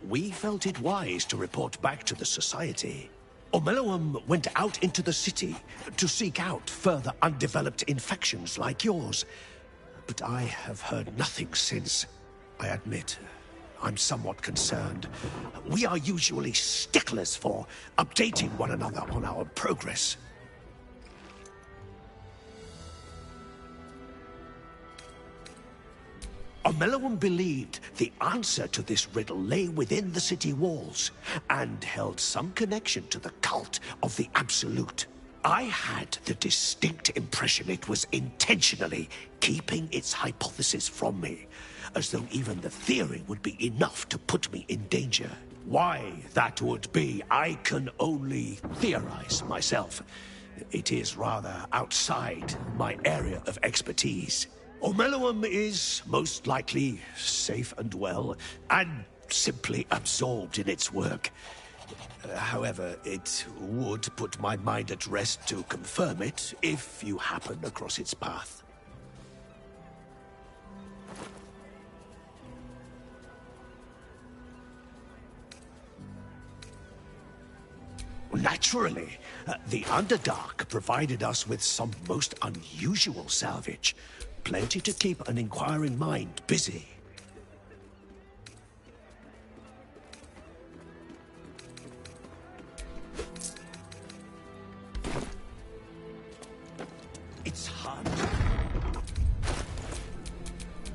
we felt it wise to report back to the Society. Omelowum went out into the city to seek out further undeveloped infections like yours. But I have heard nothing since. I admit, I'm somewhat concerned. We are usually sticklers for updating one another on our progress. Omelowum believed the answer to this riddle lay within the city walls, and held some connection to the cult of the Absolute. I had the distinct impression it was intentionally keeping its hypothesis from me, as though even the theory would be enough to put me in danger. Why that would be, I can only theorize myself. It is rather outside my area of expertise. Omelowum is most likely safe and well, and simply absorbed in its work. However, it would put my mind at rest to confirm it if you happen across its path. Naturally, the Underdark provided us with some most unusual salvage. Plenty to keep an inquiring mind busy. It's hard.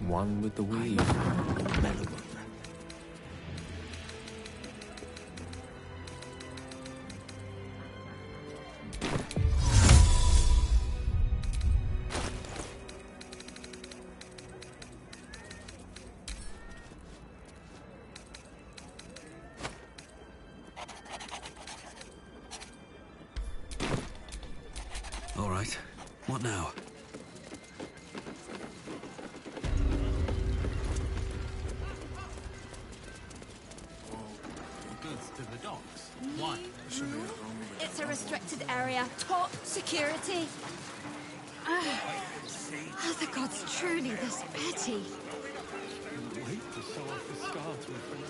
One with the weed. All right. What now? Goods to the docks. Why? It's a restricted area. Top security. Are the gods truly this petty? Wait to show off the scar to a friend.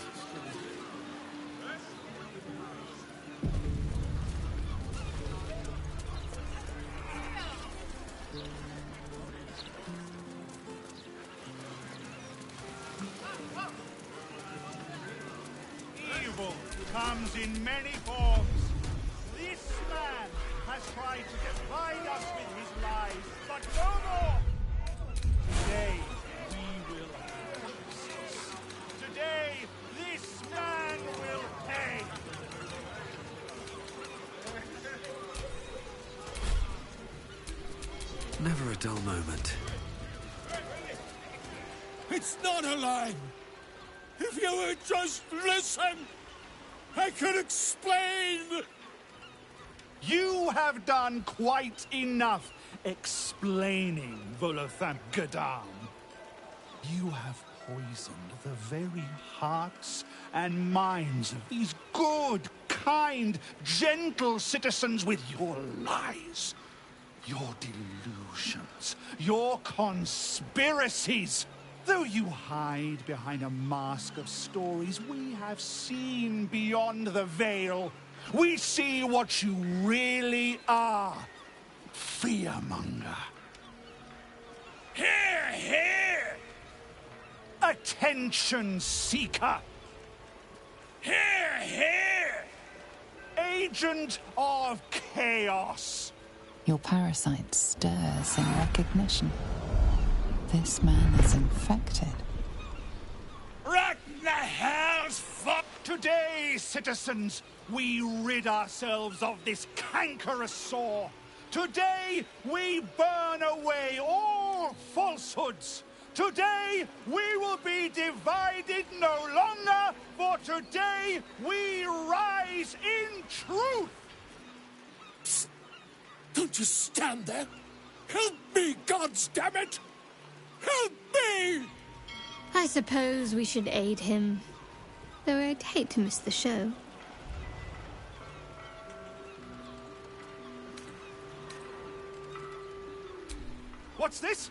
Evil comes in many forms. This man has tried to divide us with his lies, but no more. Today, we will have justice. Today, this man will pay. Never a dull moment. It's not a lie. If you would just listen, I could explain. You have done quite enough explaining, Volothamp Gadam. You have poisoned the very hearts and minds of these good, kind, gentle citizens with your lies, your delusions, your conspiracies. Though you hide behind a mask of stories, we have seen beyond the veil. We see what you really are. Fearmonger. Hear, hear! Attention seeker. Hear, hear! Agent of chaos. Your parasite stirs in recognition. This man is infected. Right in the hell's fuck! Today, citizens, we rid ourselves of this cankerous sore. Today, we burn away all falsehoods. Today, we will be divided no longer, for today, we rise in truth. Don't just stand there. Help me, goddammit! Help me! I suppose we should aid him. Though I'd hate to miss the show. What's this?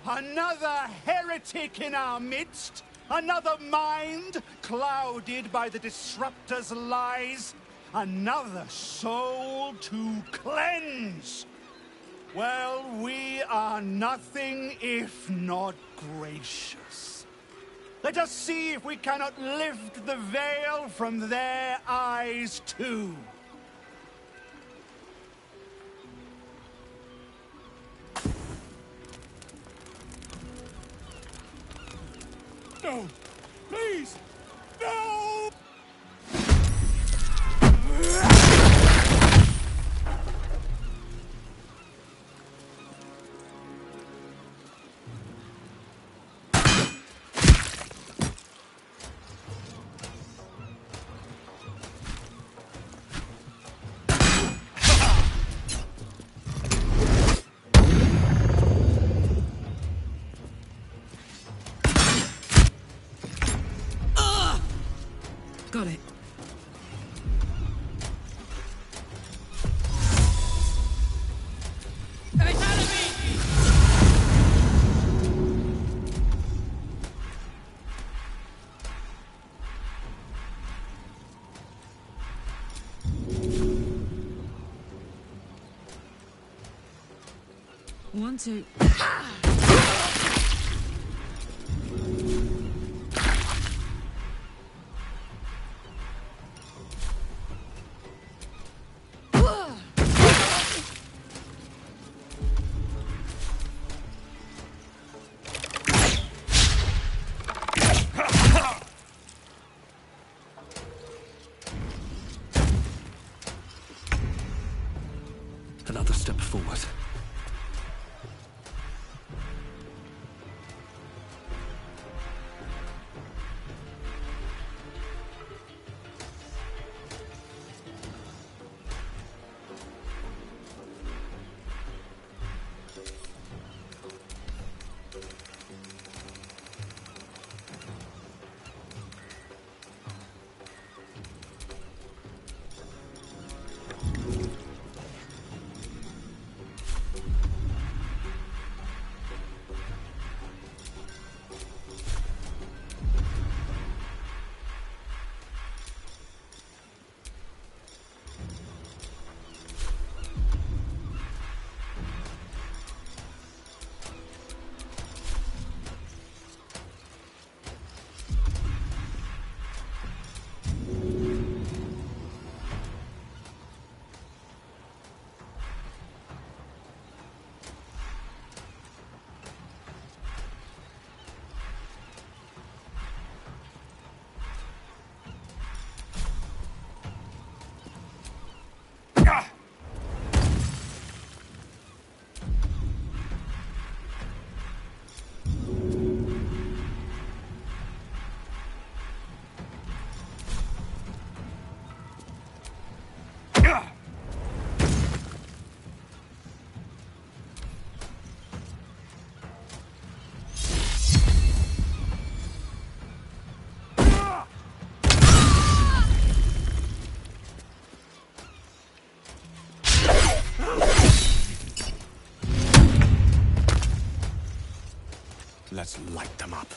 Another heretic in our midst? Another mind clouded by the Disruptor's lies? Another soul to cleanse? Well, we are nothing if not gracious. Let us see if we cannot lift the veil from their eyes too. No! Please! No! Got it. One, two. Another step forward. Let's light them up.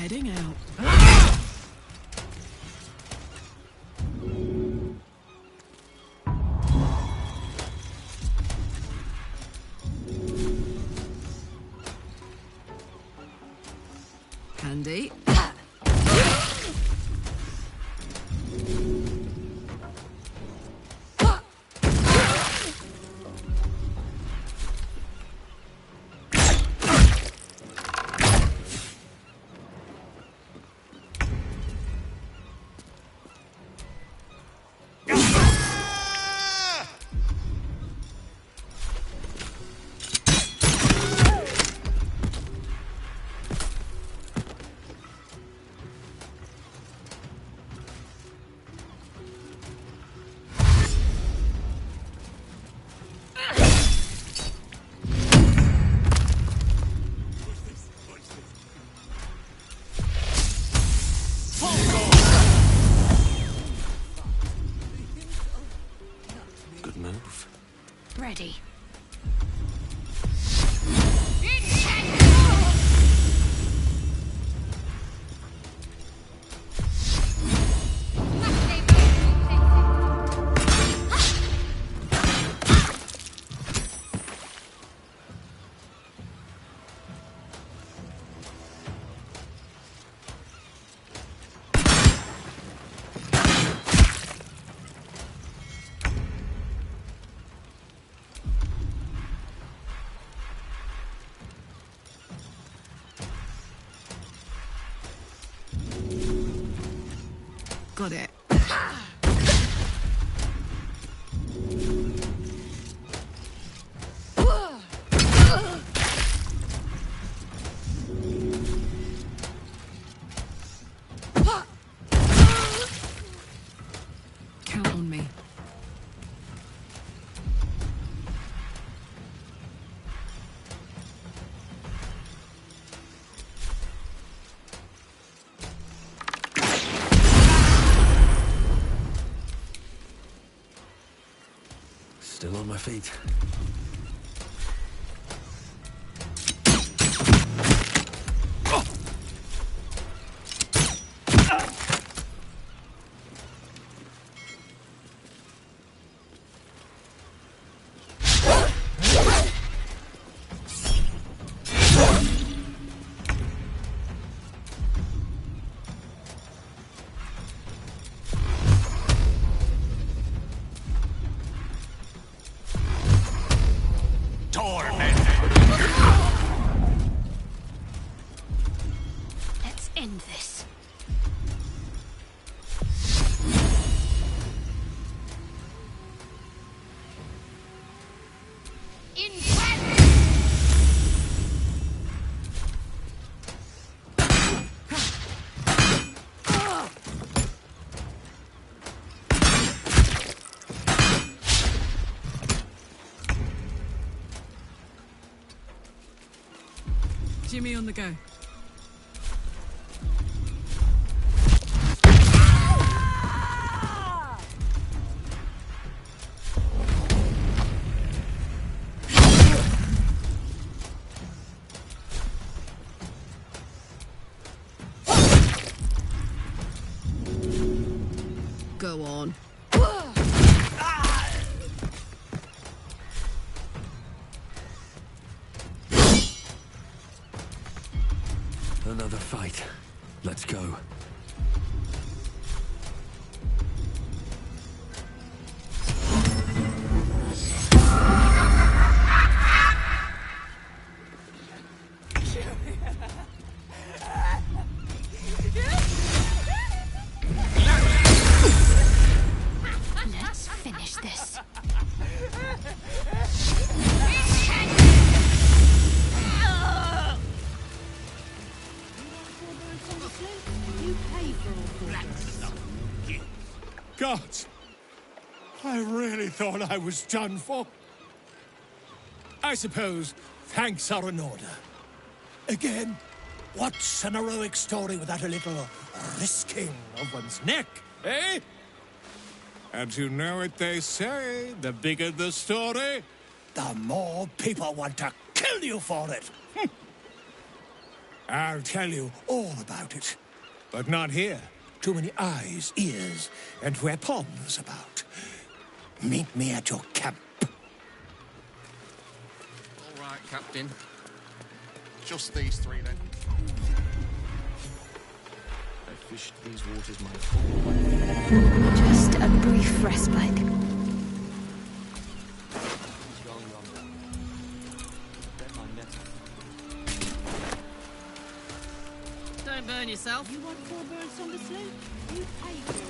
heading out. Handy. Good move. Ready. Got it. Count on me. Still on my feet. Let's end this. Jimmy on the go. Go on. Another fight. Let's go. Let's finish this. Gods! I really thought I was done for. I suppose thanks are in order. Again, what's an heroic story without a little risking of one's neck, eh? And you know what they say, the bigger the story, the more people want to kill you for it. I'll tell you all about it. But not here. Too many eyes, ears, and weapons about. Meet me at your camp. All right, Captain. Just these three, then. I fished these waters my whole life. Just a brief respite. Don't burn yourself. You want 4 birds on the slope? You pay for it.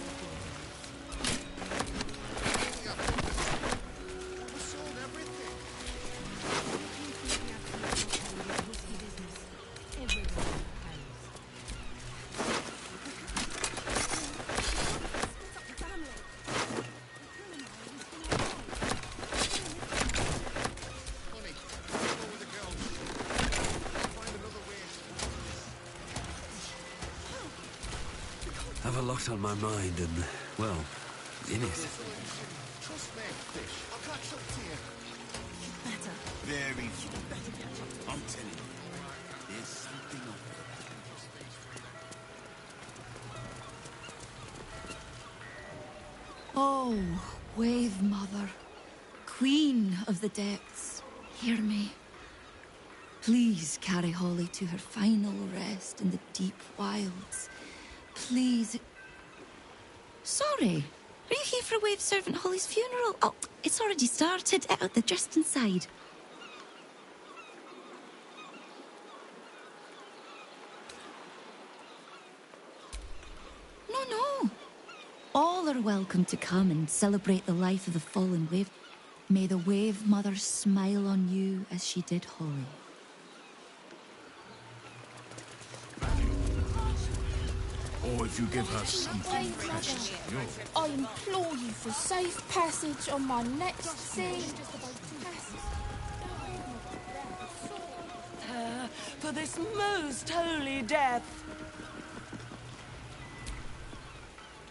Have a lot on my mind and, well, in it. Trust me, fish. I'll catch up to you. Better. Very better. I'm telling you. There's something up there. Oh, Wave Mother, Queen of the Depths, hear me. Please carry Holly to her final rest in the deep wilds. Please. Sorry. Are you here for Wave Servant Holly's funeral? Oh, it's already started. Out the just inside. No. All are welcome to come and celebrate the life of the fallen Wave. May the Wave Mother smile on you as she did Holly. Or if you give her something precious of yours. I implore you for safe passage on my next sea. For this most holy death.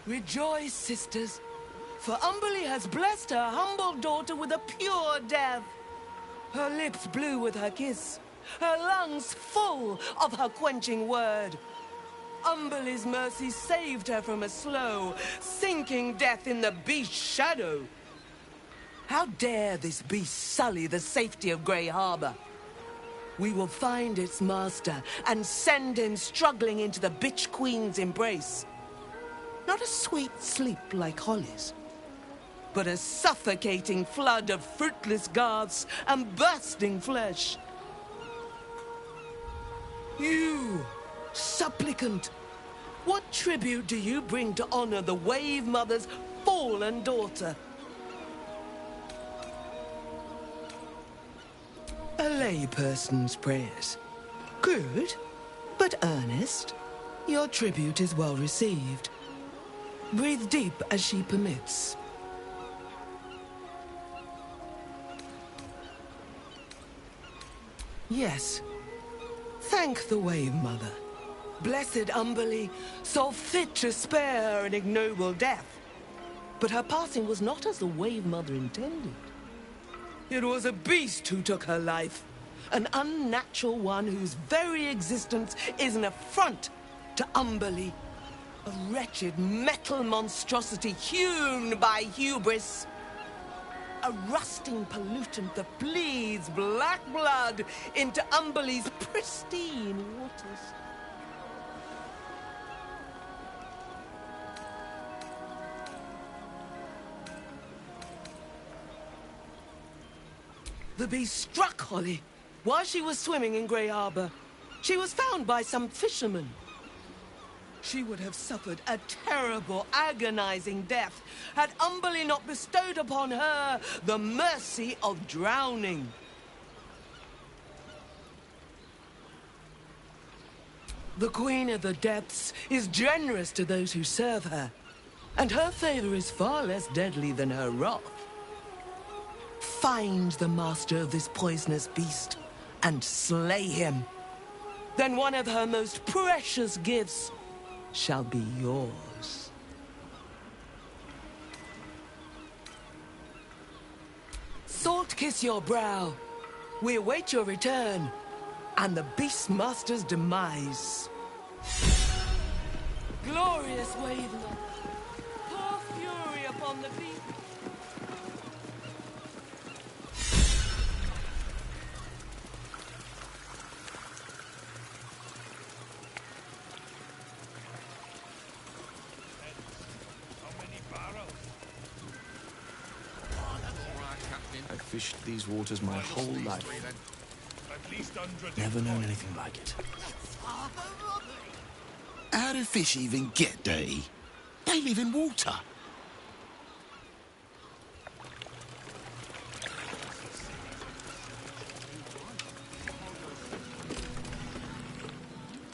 Rejoice, sisters, for Underbelly has blessed her humble daughter with a pure death. Her lips blue with her kiss, her lungs full of her quenching word. Underbelly's mercy saved her from a slow, sinking death in the beast's shadow. How dare this beast sully the safety of Grey Harbor? We will find its master and send him struggling into the bitch queen's embrace. Not a sweet sleep like Holly's, but a suffocating flood of fruitless garths and bursting flesh. You, supplicant, what tribute do you bring to honor the Wave Mother's fallen daughter? A layperson's prayers. Good, but earnest. Your tribute is well received. Breathe deep as she permits. Yes. Thank the Wave Mother. Blessed Underbelly saw fit to spare her an ignoble death. But her passing was not as the Wave Mother intended. It was a beast who took her life. An unnatural one whose very existence is an affront to Underbelly. A wretched metal monstrosity hewn by hubris. A rusting pollutant that bleeds black blood into Underbelly's pristine waters. The beast struck Holly while she was swimming in Grey Harbor. She was found by some fishermen. She would have suffered a terrible, agonizing death had Underbelly not bestowed upon her the mercy of drowning. The Queen of the Depths is generous to those who serve her, and her favor is far less deadly than her wrath. Find the master of this poisonous beast and slay him. Then one of her most precious gifts shall be yours. Salt kiss your brow. We await your return. and the Beastmaster's demise. Glorious waveland, pour fury upon the beast. I've fished these waters my whole life. Never known anything like it. How do fish even get dirty? They live in water.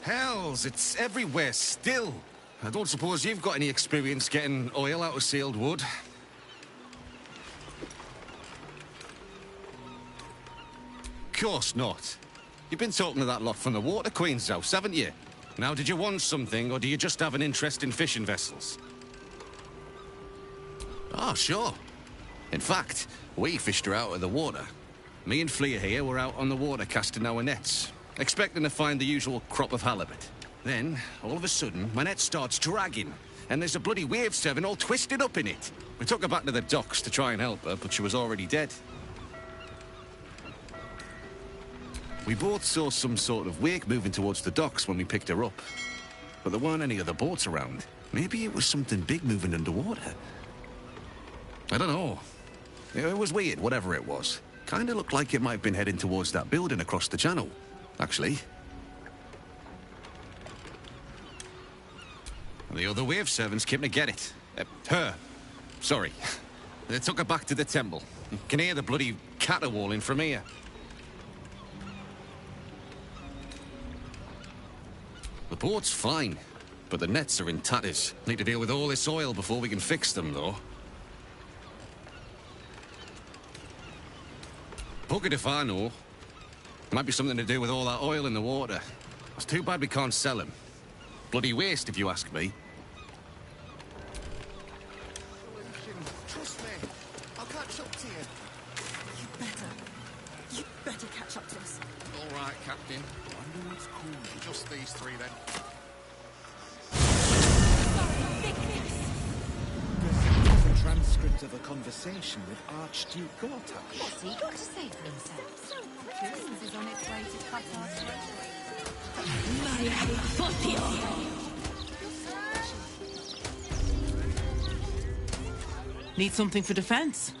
Hells, it's everywhere still. I don't suppose you've got any experience getting oil out of sealed wood. Course not. You've been talking to that lot from the Water Queen's house, haven't you? Now, did you want something, or do you just have an interest in fishing vessels? Oh, sure. In fact, we fished her out of the water. Me and Flea here were out on the water casting our nets, expecting to find the usual crop of halibut. Then, all of a sudden, my net starts dragging, and there's a bloody wave serving all twisted up in it. We took her back to the docks to try and help her, but she was already dead. We both saw some sort of wake moving towards the docks when we picked her up. But there weren't any other boats around. Maybe it was something big moving underwater. I don't know. It was weird, whatever it was. Kinda looked like it might have been heading towards that building across the channel, actually. The other wave servants came to get it. Her. Sorry. They took her back to the temple. You can hear the bloody caterwauling from here. The boat's fine, but the nets are in tatters. Need to deal with all this oil before we can fix them, though. Buggered if I know. Might be something to do with all that oil in the water. It's too bad we can't sell them. Bloody waste, if you ask me. Trust me, I'll catch up to you. You better catch up to us. All right, Captain. I know it's cool. Just these three, then. There's a transcript of a conversation with Archduke Gortash. What's he got to say for himself? Christmas is on its way to cut our Need something for defense?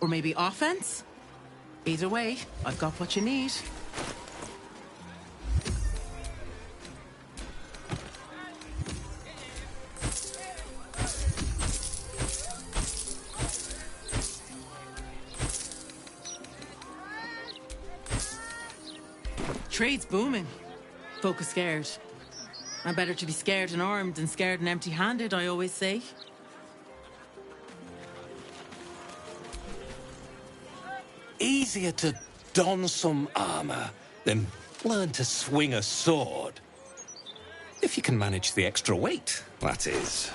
Or maybe offense? Either way, I've got what you need. Trade's booming. Folk are scared. I'm better to be scared and armed than scared and empty-handed, I always say. Easier to don some armor than learn to swing a sword. If you can manage the extra weight, that is.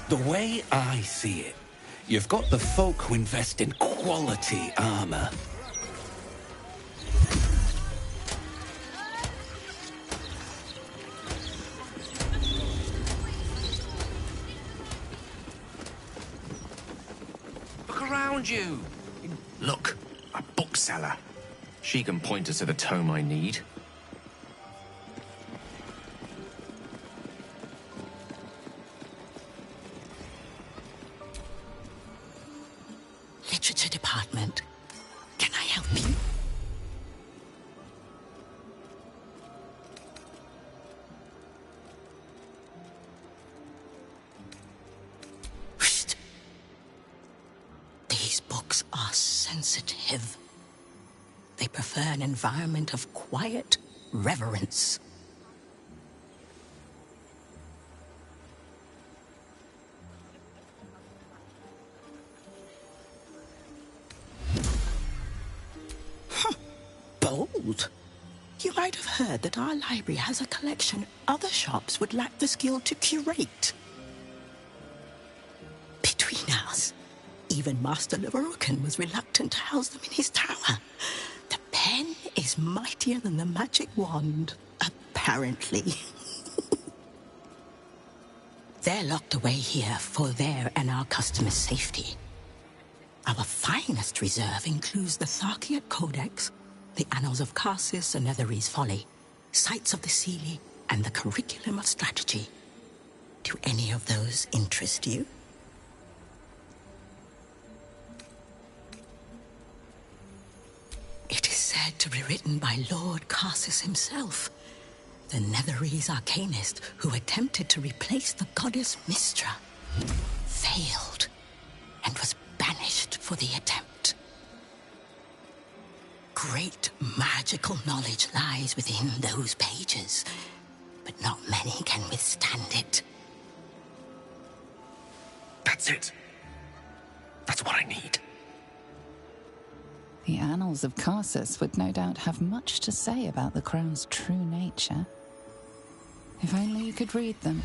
The way I see it, you've got the folk who invest in quality armor. Look around you. Look, a bookseller. She can point us to the tome I need. Literature department. Can I help you? Whoosh! books are sensitive. They prefer an environment of quiet reverence. Bold. You might have heard that our library has a collection other shops would lack the skill to curate. Between us, even Master Leverokin was reluctant to house them in his tower. The pen is mightier than the magic wand, apparently. They're locked away here for their and our customers' safety. Our finest reserve includes the Tharkiot Codex, the Annals of Karsus and Netherese Folly, Sights of the Seelie, and the Curriculum of Strategy. Do any of those interest you? It is said to be written by Lord Karsus himself, the Netherese arcanist who attempted to replace the goddess Mystra, failed, and was banished for the attempt. Great magical knowledge lies within those pages, but not many can withstand it. That's it. That's what I need. The Annals of Karsus would no doubt have much to say about the crown's true nature. If only you could read them.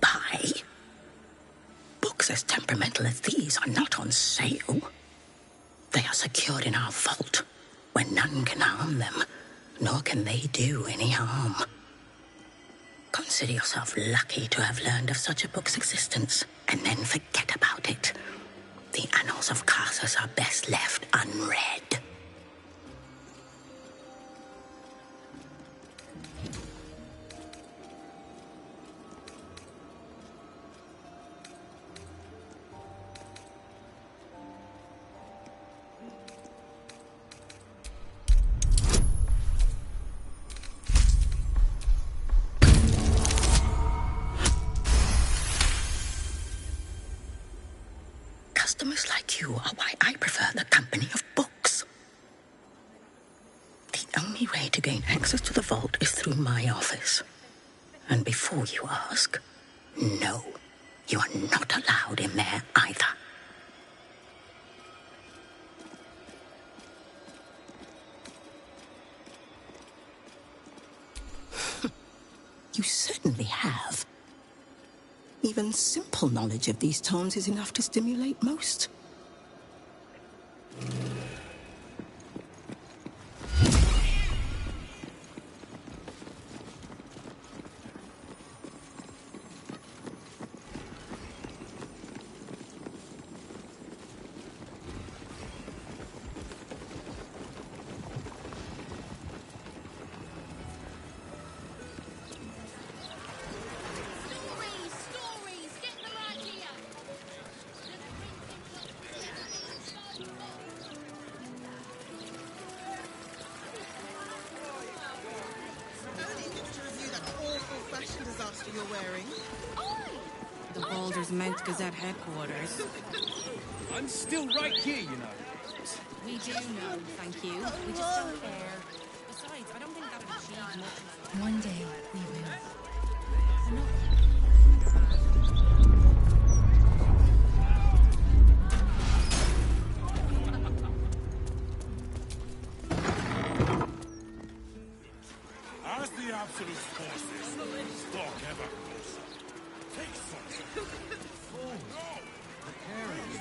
Buy? Books as temperamental as these are not on sale. They are secured in our vault, where none can harm them, nor can they do any harm. Consider yourself lucky to have learned of such a book's existence, and then forget about it. The Annals of Karsus are best left unread. Customers like you are why I prefer the company of books. The only way to gain access to the vault is through my office. And before you ask, no, you are not allowed in there either. You certainly have. Even simple knowledge of these tomes is enough to stimulate most. You're wearing? The Baldur's Mount Gazette headquarters. I'm still right here, you know. We do know, thank you. We just don't care. Besides, I don't think that would achieve much. One day we will. As the Absolute forces stalk ever closer, take some. Oh, preparing.